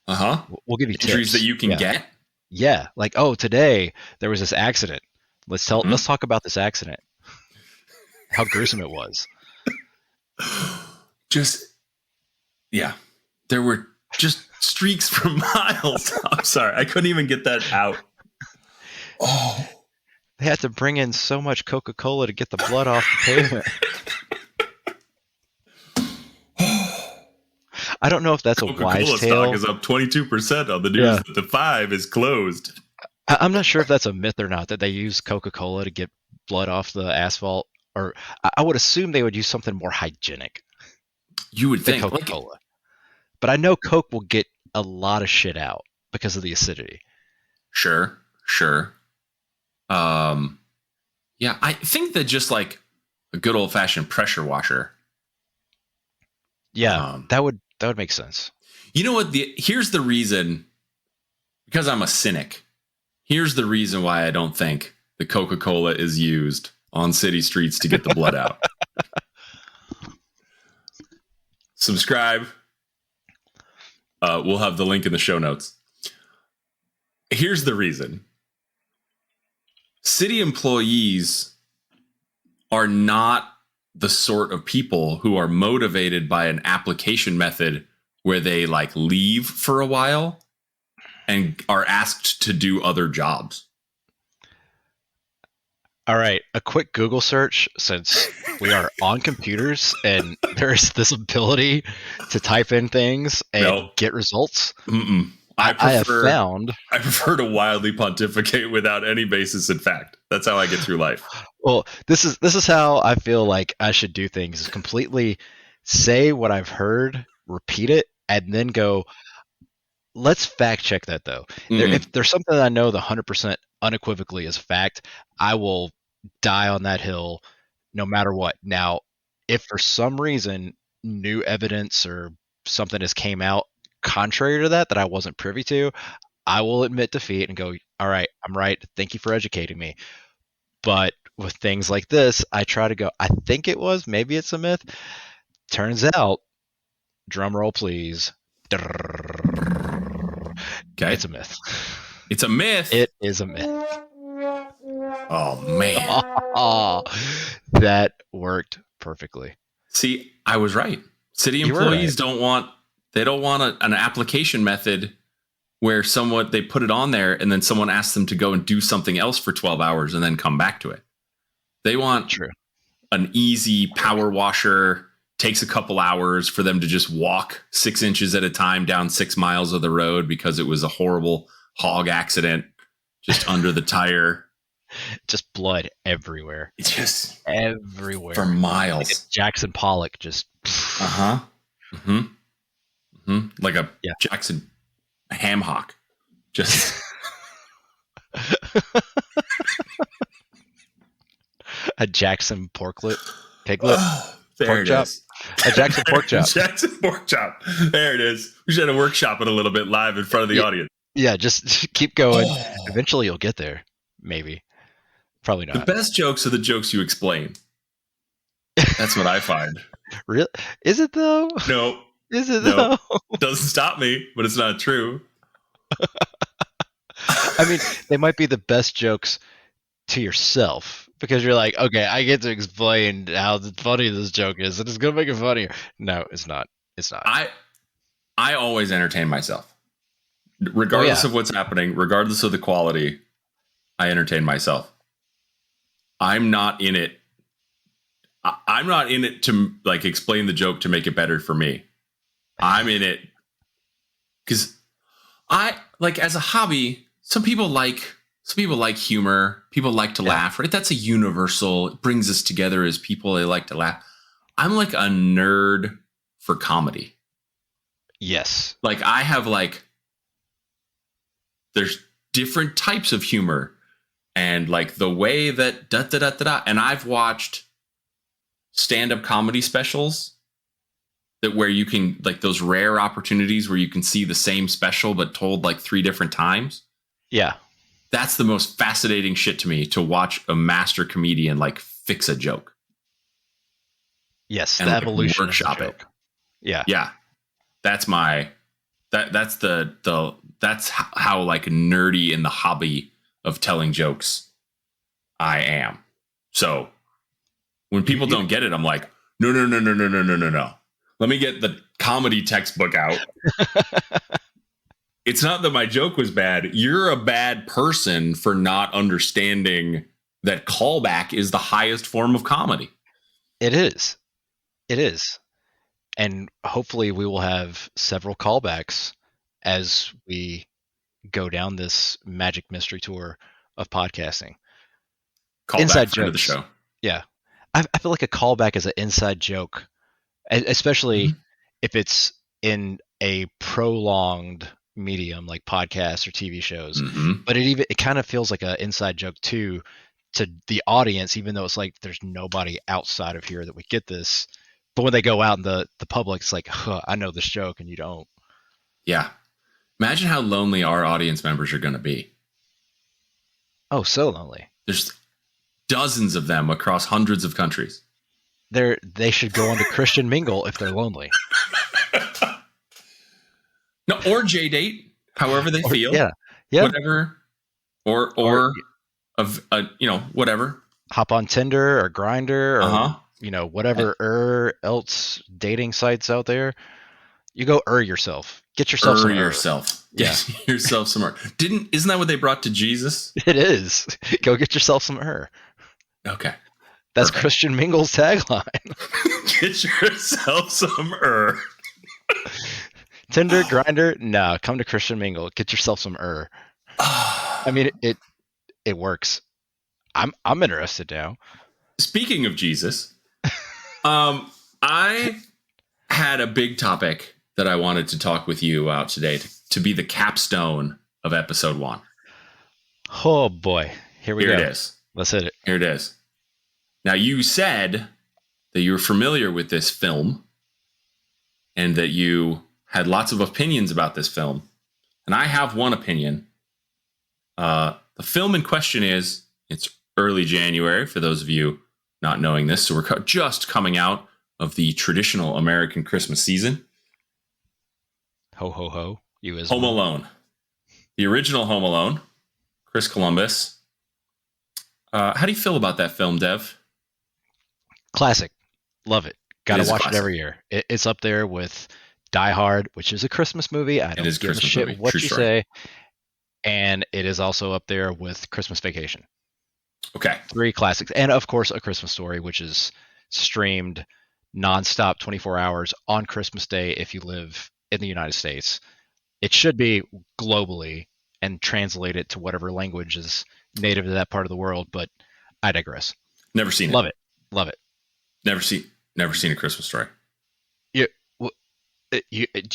Uh-huh. We'll give you injuries tips that you can get. Yeah. Like, today there was this accident. Let's talk about this accident. How gruesome it was. There were just streaks for miles. I'm sorry, I couldn't even get that out. Oh. They had to bring in so much Coca-Cola to get the blood off the pavement. I don't know if that's a wise Coca-Cola tale. stock is up 22% on the news that the 5 is closed. I'm not sure if that's a myth or not, that they use Coca-Cola to get blood off the asphalt. Or I would assume they would use something more hygienic You would than think. Coca-Cola. But I know Coke will get a lot of shit out because of the acidity. Sure. Yeah, I think that just like a good old-fashioned pressure washer. Yeah, that would make sense. You know what? Here's the reason, because I'm a cynic. Here's the reason why I don't think the Coca-Cola is used on city streets to get the blood out. Subscribe. We'll have the link in the show notes. Here's the reason. City employees are not the sort of people who are motivated by an application method where they like leave for a while and are asked to do other jobs. All right, a quick Google search, since we are on computers and there's this ability to type in things and get results. I prefer to wildly pontificate without any basis in fact. That's how I get through life. Well, this is how I feel like I should do things: is completely say what I've heard, repeat it, and then go, let's fact check that though. If there's something that I know the 100% unequivocally is fact, I will die on that hill no matter what. Now, if for some reason new evidence or something has came out contrary to that I wasn't privy to, I will admit defeat and go, all right, I'm right. Thank you for educating me. But with things like this, I try to go, I think it was, maybe it's a myth. Turns out, drum roll please. Okay. It's a myth. It's a myth. It is a myth. Oh man. That worked perfectly. See, I was right. City employees don't want an application method where they put it on there and then someone asks them to go and do something else for 12 hours and then come back to it. They want an easy power washer, takes a couple hours for them to just walk 6 inches at a time down 6 miles of the road because it was a horrible hog accident just under the tire. Just blood everywhere. It's just everywhere. For miles. Like Jackson Pollock just. Uh-huh. Like a Jackson ham hock. Just. A Jackson piglet. There it is. A Jackson pork chop. Jackson pork chop. There it is. We should have to workshop it a little bit live in front of the audience. Yeah, just keep going. Eventually you'll get there. Maybe. Probably not. The best jokes are the jokes you explain. That's what I find. Really? Is it though? No. Is it though? Doesn't stop me, but it's not true. I mean, they might be the best jokes to yourself because you're like, okay, I get to explain how funny this joke is, and it's gonna make it funnier. No, it's not. It's not. I always entertain myself, regardless of what's happening, regardless of the quality. I entertain myself. I'm not in it. I'm not in it to like explain the joke to make it better for me. I'm in it because I like, as a hobby. Some people like humor. People like to laugh, right? That's a universal. It brings us together as people. They like to laugh. I'm like a nerd for comedy. Yes. Like I have there's different types of humor. And like the way that and I've watched stand-up comedy specials that where you can like those rare opportunities where you can see the same special but told like 3 different times. Yeah. That's the most fascinating shit to me, to watch a master comedian like fix a joke. Yes, and the evolution workshop it. Yeah. Yeah. That's that's how like nerdy in the hobby of telling jokes I am. So when people don't get it, I'm like, no. Let me get the comedy textbook out. It's not that my joke was bad. You're a bad person for not understanding that callback is the highest form of comedy. It is. It is. And hopefully we will have several callbacks as we go down this magic mystery tour of podcasting. Callback Inside friend of the jokes. show. Yeah. I feel like a callback is an inside joke, especially if it's in a prolonged medium like podcasts or TV shows. Mm-hmm. But it kind of feels like an inside joke too to the audience, even though it's like there's nobody outside of here that would get this. But when they go out in the public, it's like, huh, I know this joke and you don't. Yeah. Imagine how lonely our audience members are going to be. Oh, so lonely. There's dozens of them across hundreds of countries. They should go on to Christian Mingle if they're lonely. No, or J-date, however they feel. Yeah. Whatever. Or of whatever. Hop on Tinder or Grindr or whatever else dating sites out there. You go yourself. Get yourself some yourself. Get yourself some Isn't that what they brought to Jesus? It is. Go get yourself some Okay. That's perfect. Christian Mingle's tagline. Get yourself some Tinder, Grindr, no. Come to Christian Mingle. Get yourself some I mean, it works. I'm interested now. Speaking of Jesus, I had a big topic that I wanted to talk with you about today to be the capstone of episode 1. Oh boy, here we go. Here it is. Let's hit it. Here it is. Now, you said that you were familiar with this film and that you had lots of opinions about this film. And I have one opinion. The film in question it's early January, for those of you not knowing this. So we're just coming out of the traditional American Christmas season. Ho, ho, ho. You as Home Alone. The original Home Alone. Chris Columbus. How do you feel about that film, Dev? Classic. Love it. Got to watch it every year. It's up there with Die Hard, which is a Christmas movie. I don't give a shit what you say. And it is also up there with Christmas Vacation. Okay. 3 classics. And of course, A Christmas Story, which is streamed nonstop 24 hours on Christmas Day if you live in the United States. It should be globally and translated to whatever language is native to that part of the world, but I digress. Never seen it. Love it. Never seen A Christmas Story. Do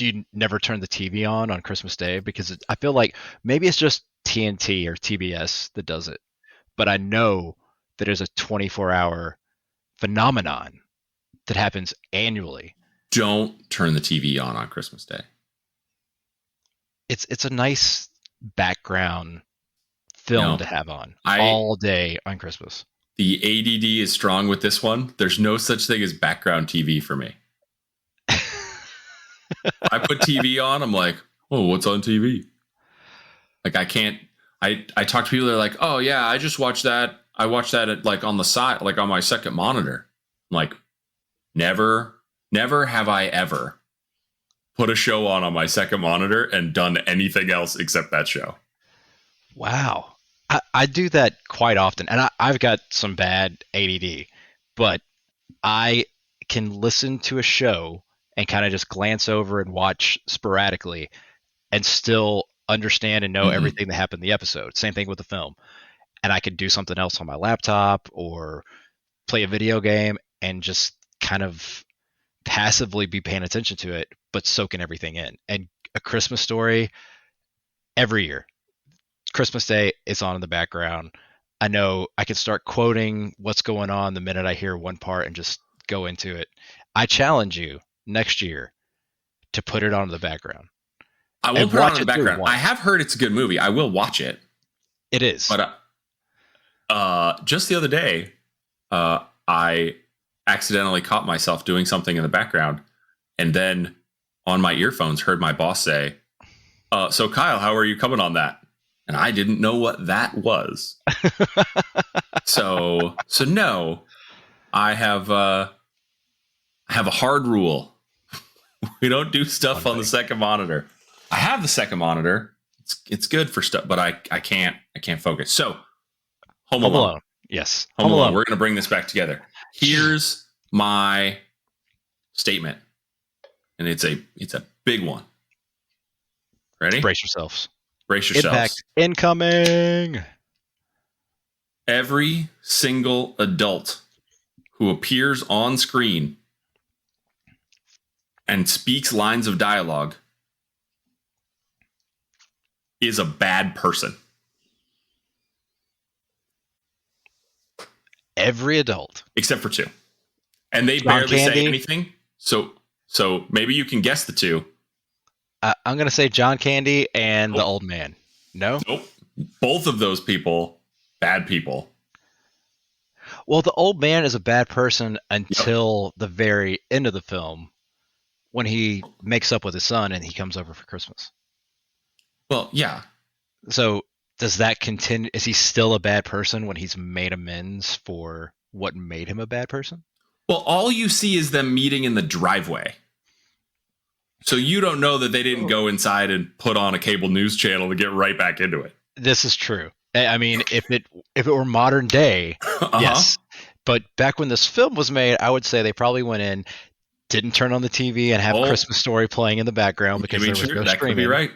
you never turn the TV on Christmas Day? Because I feel like maybe it's just TNT or TBS that does it, but I know that there's a 24-hour phenomenon that happens annually. Don't turn the TV on Christmas Day. It's a nice background film to have on all day on Christmas. The ADD is strong with this one. There's no such thing as background TV for me. I put TV on, I'm like, oh, what's on TV? Like, I can't, I talk to people that are like, oh yeah, I just watched that. I watched that at, like, on the side, like on my second monitor. I'm like, never have I ever put a show on my second monitor and done anything else except that show. Wow. I do that quite often, and I've got some bad ADD, but I can listen to a show and kind of just glance over and watch sporadically and still understand and know everything that happened in the episode. Same thing with the film. And I could do something else on my laptop or play a video game and just kind of passively be paying attention to it, but soaking everything in. And A Christmas Story, every year, Christmas Day, it's on in the background. I know I can start quoting what's going on the minute I hear one part and just go into it. I challenge you next year to put it on the background. I will put it on the background. I have heard it's a good movie. I will watch it. It is. But just the other day, I accidentally caught myself doing something in the background, and then on my earphones heard my boss say, so Kyle, how are you coming on that? And I didn't know what that was. So no, I have a hard rule. We don't do stuff on the second monitor. I have the second monitor. It's good for stuff, but I can't focus. So Home Alone. Yes. Home Alone. We're going to bring this back together. Here's my statement. And it's a big one. Ready? Brace yourselves. Brace yourselves. Impact incoming. Every single adult who appears on screen and speaks lines of dialogue is a bad person. Every adult. Except for two. And they John barely Candy. say anything. So maybe you can guess the two. I'm going to say John Candy and the old man. No? Nope. Both of those people, bad people. Well, the old man is a bad person until the very end of the film when he makes up with his son and he comes over for Christmas. Well, yeah. So does that continue? Is he still a bad person when he's made amends for what made him a bad person? Well, all you see is them meeting in the driveway. So you don't know that they didn't go inside and put on a cable news channel to get right back into it. This is true. I mean, if it were modern day, yes. But back when this film was made, I would say they probably went in, didn't turn on the TV and have Christmas Story playing in the background because there was no that streaming. Could be right.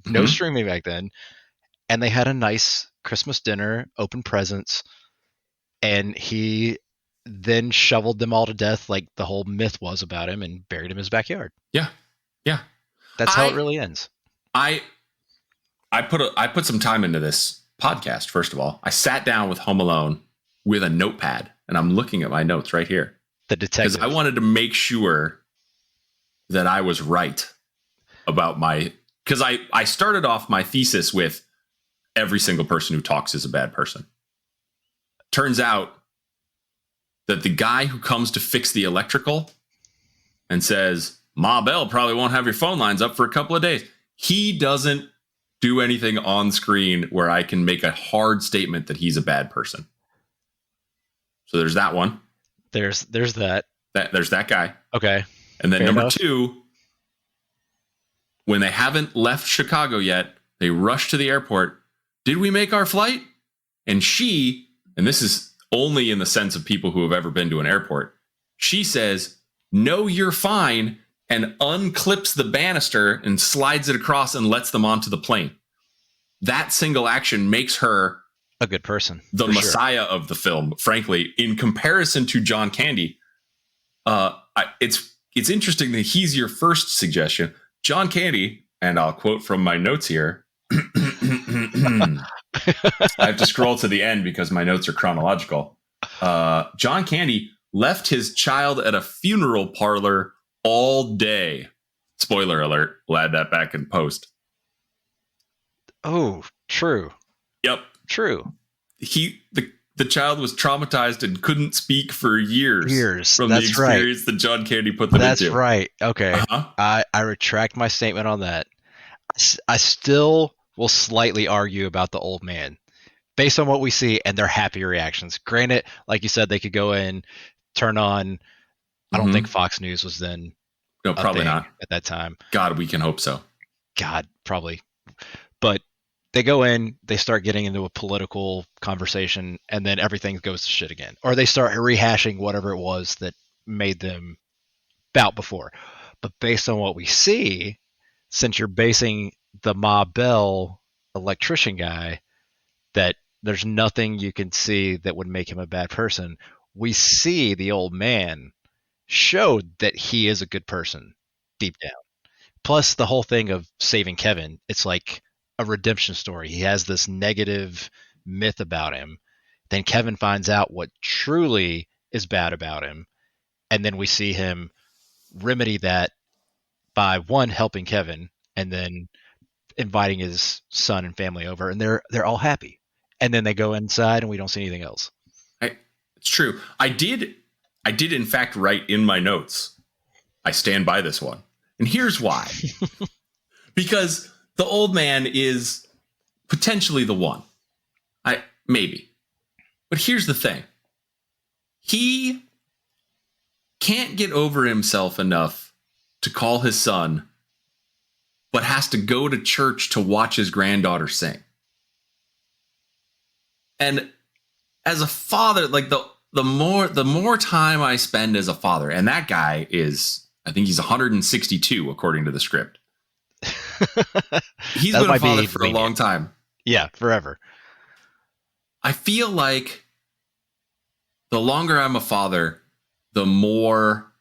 No streaming back then. And they had a nice Christmas dinner, open presents, and he then shoveled them all to death like the whole myth was about him and buried him in his backyard. Yeah. Yeah. That's how it really ends. I put some time into this podcast, first of all. I sat down with Home Alone with a notepad, and I'm looking at my notes right here. The detective. Because I wanted to make sure that I was right about because I started off my thesis with every single person who talks is a bad person. Turns out that the guy who comes to fix the electrical and says, Ma Bell probably won't have your phone lines up for a couple of days. He doesn't do anything on screen where I can make a hard statement that he's a bad person. So there's that one. There's that. There's that guy. Okay. And then Fair number enough. 2, when they haven't left Chicago yet, they rush to the airport. Did we make our flight? And she, and this is only in the sense of people who have ever been to an airport, she says, no, you're fine, and unclips the banister and slides it across and lets them onto the plane. That single action makes her a good person, the messiah of the film. Frankly, in comparison to John Candy, it's interesting that he's your first suggestion. John Candy, and I'll quote from my notes here. I have to scroll to the end because my notes are chronological. John Candy left his child at a funeral parlor all day. Spoiler alert. We'll add that back in post. Oh, true. Yep. True. The child was traumatized and couldn't speak for years from That's the experience that John Candy put them into. That's right. Okay. I retract my statement on that. I still will slightly argue about the old man based on what we see and their happy reactions. Granted, like you said, they could go in, turn on. I don't think Fox News was then. No, probably not at that time. God, we can hope so. God, probably. But they go in, they start getting into a political conversation, and then everything goes to shit again. Or they start rehashing whatever it was that made them bout before. But based on what we see, since you're basing the Ma Bell electrician guy, that there's nothing you can see that would make him a bad person, we see the old man showed that he is a good person deep down. Plus the whole thing of saving Kevin, it's like a redemption story. He has this negative myth about him. Then Kevin finds out what truly is bad about him. And then we see him remedy that by one, helping Kevin, and then inviting his son and family over, and they're all happy. And then they go inside and we don't see anything else. It's true. I did in fact write in my notes, I stand by this one. And here's why. Because the old man is potentially the one. Maybe. But here's the thing. He can't get over himself enough to call his son but has to go to church to watch his granddaughter sing. And as a father, like the more time I spend as a father, and that guy is, I think he's 162 according to the script. He's been a father for a long time. Yeah, forever. I feel like the longer I'm a father, the more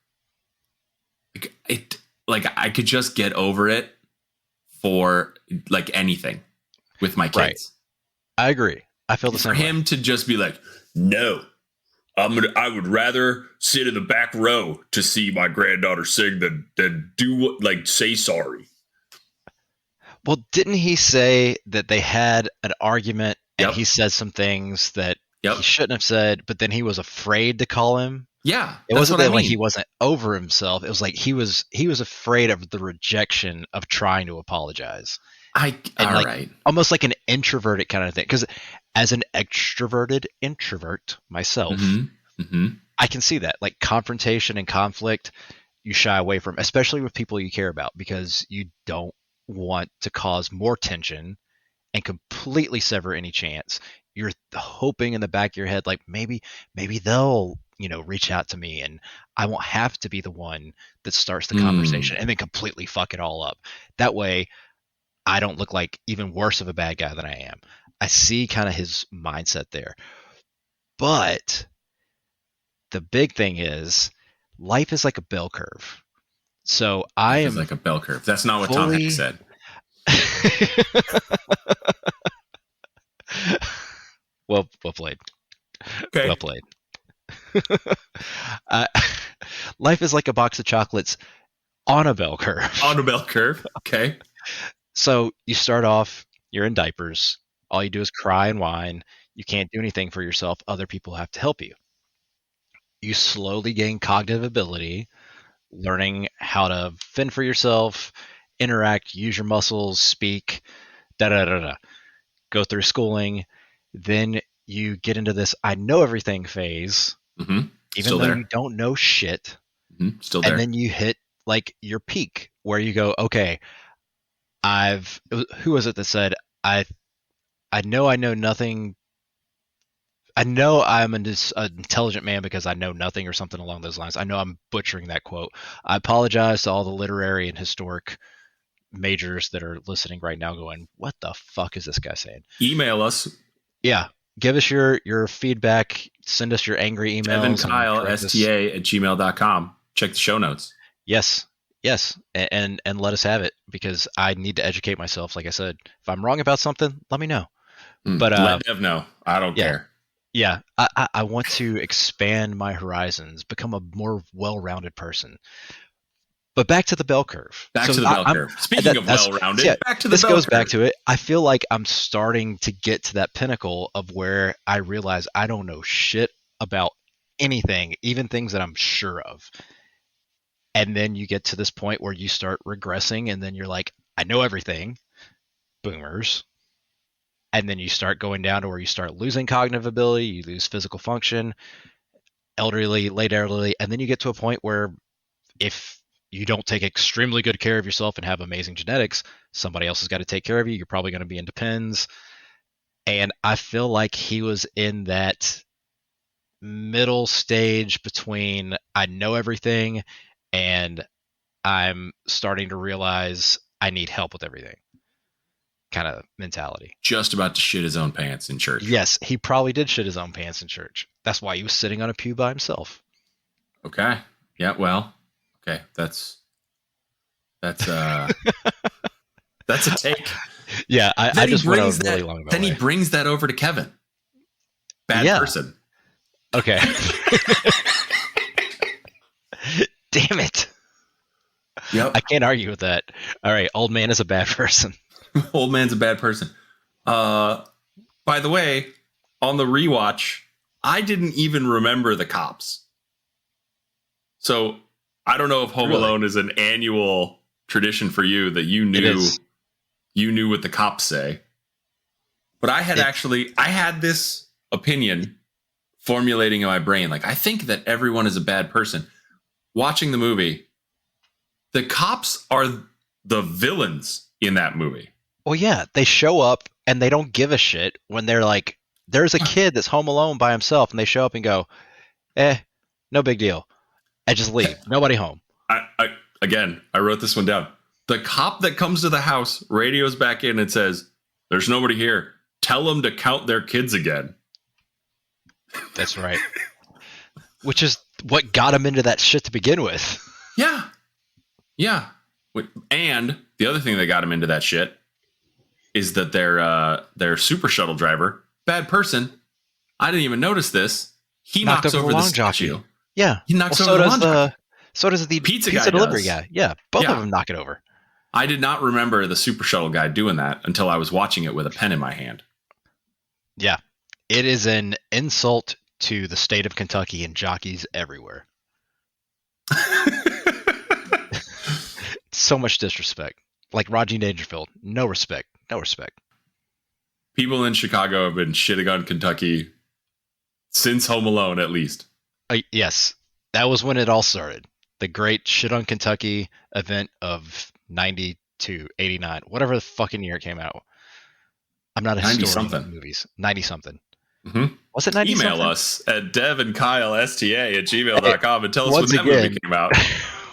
I could just get over it for like anything with my kids. Right. I agree. I feel the same. For him to just be like, no, I would rather sit in the back row to see my granddaughter sing than do like say sorry. Well, didn't he say that they had an argument and he said some things that he shouldn't have said, but then he was afraid to call him? Yeah. It wasn't that like he wasn't over himself. It was like he was afraid of the rejection of trying to apologize. Almost like an introverted kind of thing. Because as an extroverted introvert myself, I can see that. Like confrontation and conflict, you shy away from, especially with people you care about, because you don't want to cause more tension and completely sever any chance. You're hoping in the back of your head, like maybe they'll, reach out to me and I won't have to be the one that starts the conversation and then completely fuck it all up. That way I don't look like even worse of a bad guy than I am. I see kind of his mindset there. But the big thing is life is like a bell curve. So I am like a bell curve. That's not what Tom Hanks said. Well played. Okay. Well played. Life is like a box of chocolates on a bell curve. On a bell curve. Okay. So you start off, you're in diapers. All you do is cry and whine. You can't do anything for yourself. Other people have to help you. You slowly gain cognitive ability, learning how to fend for yourself, interact, use your muscles, speak, go through schooling. Then you get into this I know everything phase, even though you don't know shit. Still there. And then you hit like your peak where you go, okay, who was it that said, I know nothing. I know I'm an intelligent man because I know nothing, or something along those lines. I know I'm butchering that quote. I apologize to all the literary and historic majors that are listening right now going, what the fuck is this guy saying? Email us. Yeah. Give us your feedback. Send us your angry emails. devnkylesta@gmail.com. Check the show notes. Yes. And let us have it, because I need to educate myself. Like I said, if I'm wrong about something, let me know. But let Dev know. I don't care. Yeah, I want to expand my horizons, become a more well-rounded person. But back to the bell curve. Speaking of well-rounded, back to the this bell goes curve. Back to it. I feel like I'm starting to get to that pinnacle of where I realize I don't know shit about anything, even things that I'm sure of. And then you get to this point where you start regressing, and then you're like, I know everything. Boomers. And then you start going down to where you start losing cognitive ability, you lose physical function, late elderly, and then you get to a point where if you don't take extremely good care of yourself and have amazing genetics, somebody else has got to take care of you. You're probably going to be in depends. And I feel like he was in that middle stage between I know everything and I'm starting to realize I need help with everything kind of mentality. Just about to shit his own pants in church. Yes, he probably did shit his own pants in church. That's why he was sitting on a pew by himself. Okay. Yeah, well, okay. That's that's a take. Yeah, I just went a really long way. Then he brings that over to Kevin. Bad person. Okay. Damn it. Yep. I can't argue with that. All right, old man is a bad person. Old man's a bad person. By the way, on the rewatch, I didn't even remember the cops. So I don't know if Home Alone is an annual tradition for you that you knew what the cops say. But I had this opinion formulating in my brain. Like, I think that everyone is a bad person. Watching the movie, the cops are the villains in that movie. Well, yeah, they show up and they don't give a shit when they're like, there's a kid that's home alone by himself, and they show up and go, no big deal, and just leave. Nobody home. I wrote this one down. The cop that comes to the house radios back in and says, "There's nobody here. Tell them to count their kids again." That's right. Which is what got him into that shit to begin with. Yeah. And the other thing that got him into that shit is that their super shuttle driver, bad person. I didn't even notice this. He knocks over the statue. Jockey. Yeah. He knocks over the lawn jockey. So does the pizza delivery guy. Yeah. Both of them knock it over. I did not remember the super shuttle guy doing that until I was watching it with a pen in my hand. Yeah. It is an insult to the state of Kentucky and jockeys everywhere. So much disrespect. Like Rodney Dangerfield. No respect. People in Chicago have been shitting on Kentucky since Home Alone, at least. Yes. That was when it all started. The great shit on Kentucky event of 92, 89, whatever the fucking year it came out. I'm not a historian of movies. 90-something. Mm-hmm. Was it 90 Email us at devnkylesta@gmail.com and tell us when that movie came out.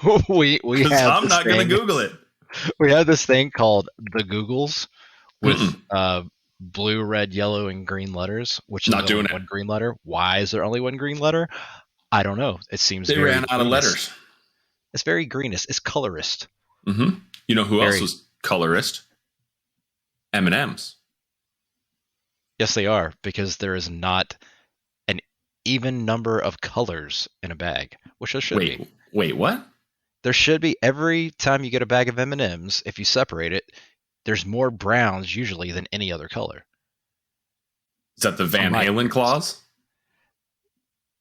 I'm not going to Google it. We have this thing called the Googles with blue, red, yellow, and green letters, which is not doing one green letter. Why is there only one green letter? I don't know. It seems they ran out of letters. It's very greenest. It's colorist. Mm-hmm. You know who else was colorist? M&Ms. Yes, they are, because there is not an even number of colors in a bag, which there should be. Wait, what? There should be. Every time you get a bag of M&Ms, if you separate it, there's more browns usually than any other color. Is that the Van Halen clause?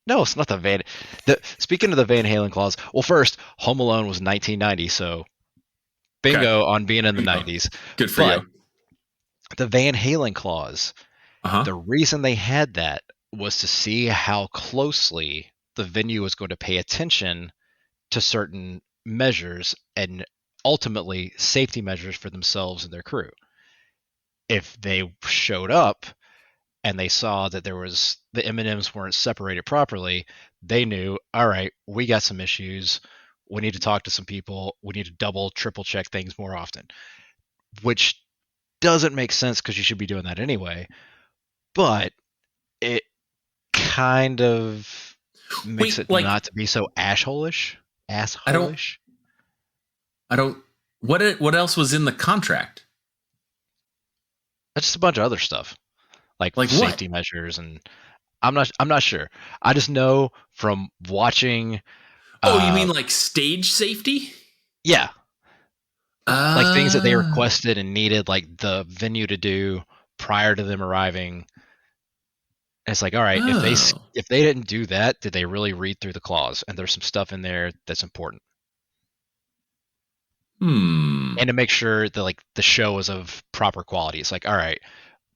No, it's not the Van. Speaking of the Van Halen clause, well, first, Home Alone was 1990, so bingo on being in the 90s. Good for you. The Van Halen clause, the reason they had that was to see how closely the venue was going to pay attention to certain measures and ultimately safety measures for themselves and their crew. If they showed up and they saw that the M&Ms weren't separated properly, they knew, all right, we got some issues. We need to talk to some people. We need to double, triple check things more often, which doesn't make sense because you should be doing that anyway. But it kind of makes it not to be so asshole-ish. I don't. What else was in the contract? That's just a bunch of other stuff, like safety measures, and I'm not sure. I just know from watching. You mean like stage safety? Yeah. Like things that they requested and needed, like the venue to do prior to them arriving. And it's like, all right, if they didn't do that, did they really read through the clause? And there's some stuff in there that's important. And to make sure that like the show is of proper quality. It's like, all right,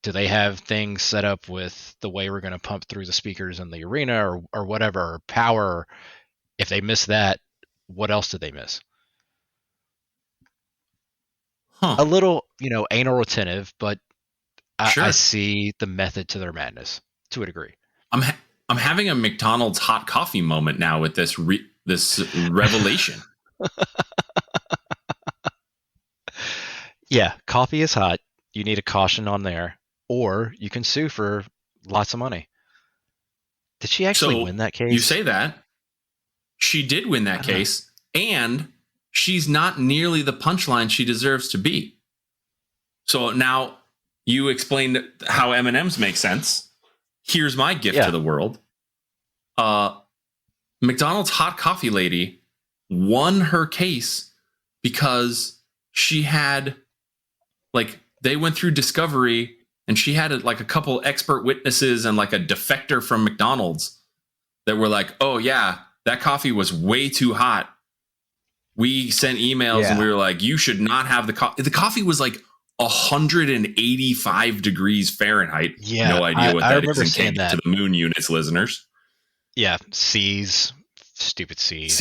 do they have things set up with the way we're going to pump through the speakers in the arena or whatever, or power? If they miss that, what else did they miss? A little, anal retentive, but I see the method to their madness to a degree. I'm having a McDonald's hot coffee moment now with this revelation. Yeah, coffee is hot. You need a caution on there, or you can sue for lots of money. Did she actually win that case? You say that. She did win that case, and she's not nearly the punchline she deserves to be. So now you explained how M&Ms make sense. Here's my gift to the world. McDonald's hot coffee lady won her case because she had, they went through discovery and she had a couple expert witnesses and a defector from McDonald's that were like, oh yeah, that coffee was way too hot. We sent emails and we were like, you should not have the coffee. The coffee was 185 degrees Fahrenheit. Yeah, no idea what that is. And saying that to the moon units, listeners. Yeah, C's, stupid C's.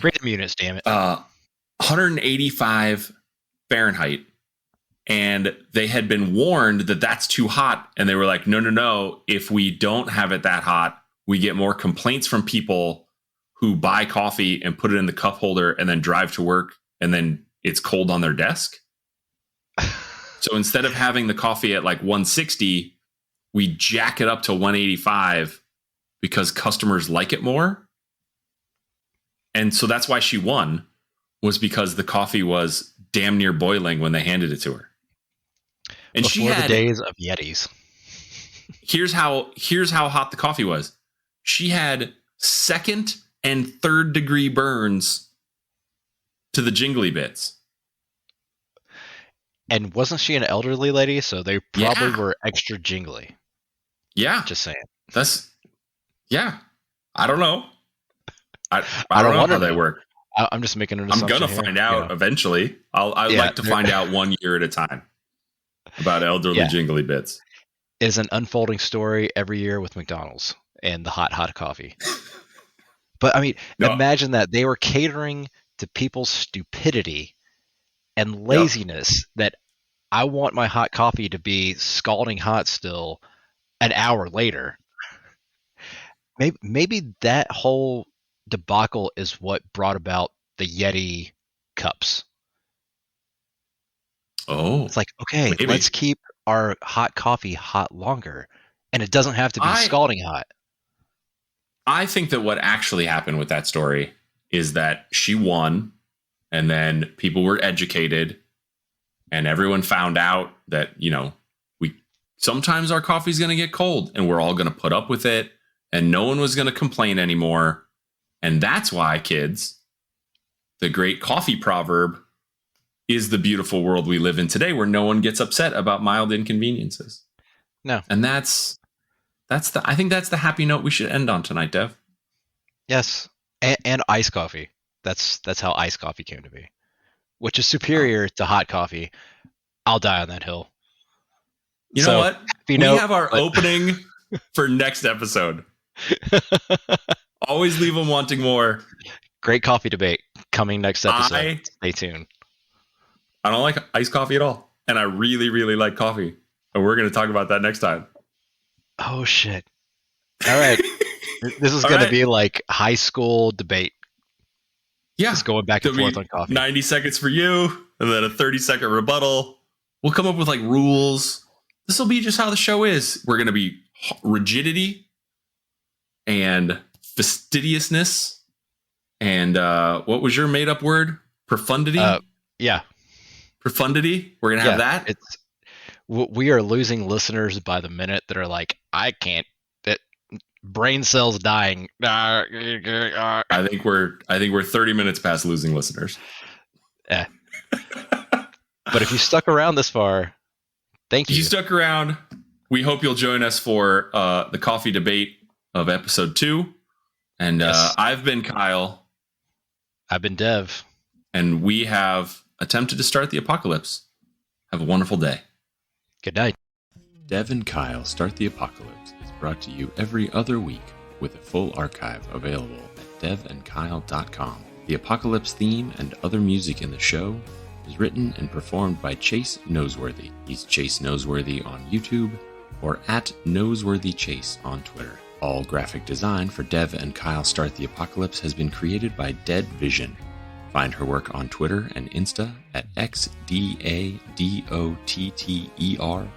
Freedom units, damn it. 185 Fahrenheit. And they had been warned that that's too hot. And they were like, no. If we don't have it that hot, we get more complaints from people who buy coffee and put it in the cup holder and then drive to work. And then it's cold on their desk. So instead of having the coffee at like 160, we jack it up to 185 because customers like it more. And so that's why she won, was because the coffee was damn near boiling when they handed it to her. And Before she had the days of Yetis. Here's how hot the coffee was. She had second and third degree burns to the jingly bits. And wasn't she an elderly lady? So they probably were extra jingly. Yeah. Just saying. I don't know. I don't know how they work. I'm just making an assumption. I'm going to find out eventually. I'd like to find out 1 year at a time about elderly jingly bits. It's an unfolding story every year with McDonald's and the hot coffee. But I mean, imagine that they were catering to people's stupidity and laziness that I want my hot coffee to be scalding hot still an hour later. Maybe that whole debacle is what brought about the Yeti cups. Oh, it's like, okay, let's keep our hot coffee hot longer, and it doesn't have to be scalding hot. I think that what actually happened with that story is that she won, and then people were educated, and everyone found out that, sometimes our coffee's going to get cold, and we're all going to put up with it, and no one was going to complain anymore. And that's why, kids, the great coffee proverb is the beautiful world we live in today, where no one gets upset about mild inconveniences. No. And I think that's the happy note we should end on tonight, Dev. Yes. And iced coffee. That's how iced coffee came to be, which is superior to hot coffee. I'll die on that hill. You know what? We have our opening for next episode. Always leave them wanting more. Great coffee debate coming next episode. Stay tuned. I don't like iced coffee at all. And I really, really like coffee. And we're going to talk about that next time. Oh, shit. All right. This is going to be like high school debate. Yeah. Just going back and forth on coffee. 90 seconds for you, and then a 30-second rebuttal. We'll come up with like rules. This will be just how the show is. We're going to be rigidity and fastidiousness. And what was your made-up word? Profundity? Yeah. Profundity? We're going to have that? We are losing listeners by the minute that are like, I can't. That brain cells dying. I think we're 30 minutes past losing listeners. Yeah. But if you stuck around this far, thank you. If you stuck around, we hope you'll join us for the coffee debate of episode 2. And I've been Kyle. I've been Dev. And we have attempted to start the apocalypse. Have a wonderful day. Good night. Dev and Kyle Start the Apocalypse is brought to you every other week with a full archive available at devnkyle.com. The Apocalypse theme and other music in the show is written and performed by Chase Noseworthy. He's Chase Noseworthy on YouTube or at NoseworthyChase on Twitter. All graphic design for Dev and Kyle Start the Apocalypse has been created by Dead Vision. Find her work on Twitter and Insta at XDADOTTER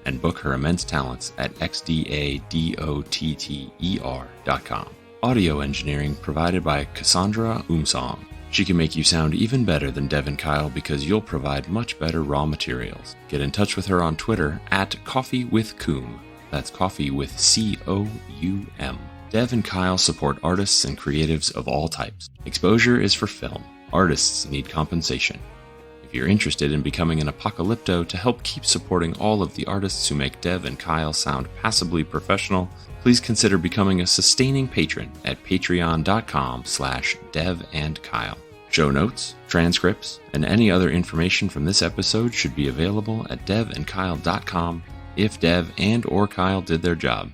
and book her immense talents at XDADOTTER.com. Audio engineering provided by Cassandra Umsong. She can make you sound even better than Dev and Kyle because you'll provide much better raw materials. Get in touch with her on Twitter at coffeewithcoom. That's coffee with C-O-U-M. Dev and Kyle support artists and creatives of all types. Exposure is for film. Artists need compensation. If you're interested in becoming an apocalypto to help keep supporting all of the artists who make Dev and Kyle sound passably professional, please consider becoming a sustaining patron at patreon.com/devandkyle. Show notes, transcripts, and any other information from this episode should be available at devandkyle.com if Dev and or Kyle did their job.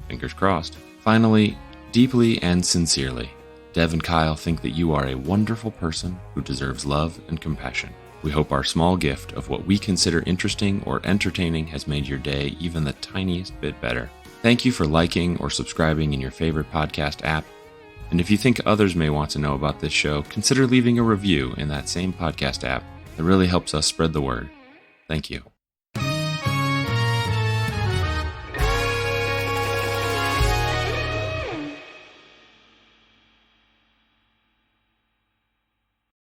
Fingers crossed. Finally, deeply and sincerely, Dev and Kyle think that you are a wonderful person who deserves love and compassion. We hope our small gift of what we consider interesting or entertaining has made your day even the tiniest bit better. Thank you for liking or subscribing in your favorite podcast app. And if you think others may want to know about this show, consider leaving a review in that same podcast app. It really helps us spread the word. Thank you.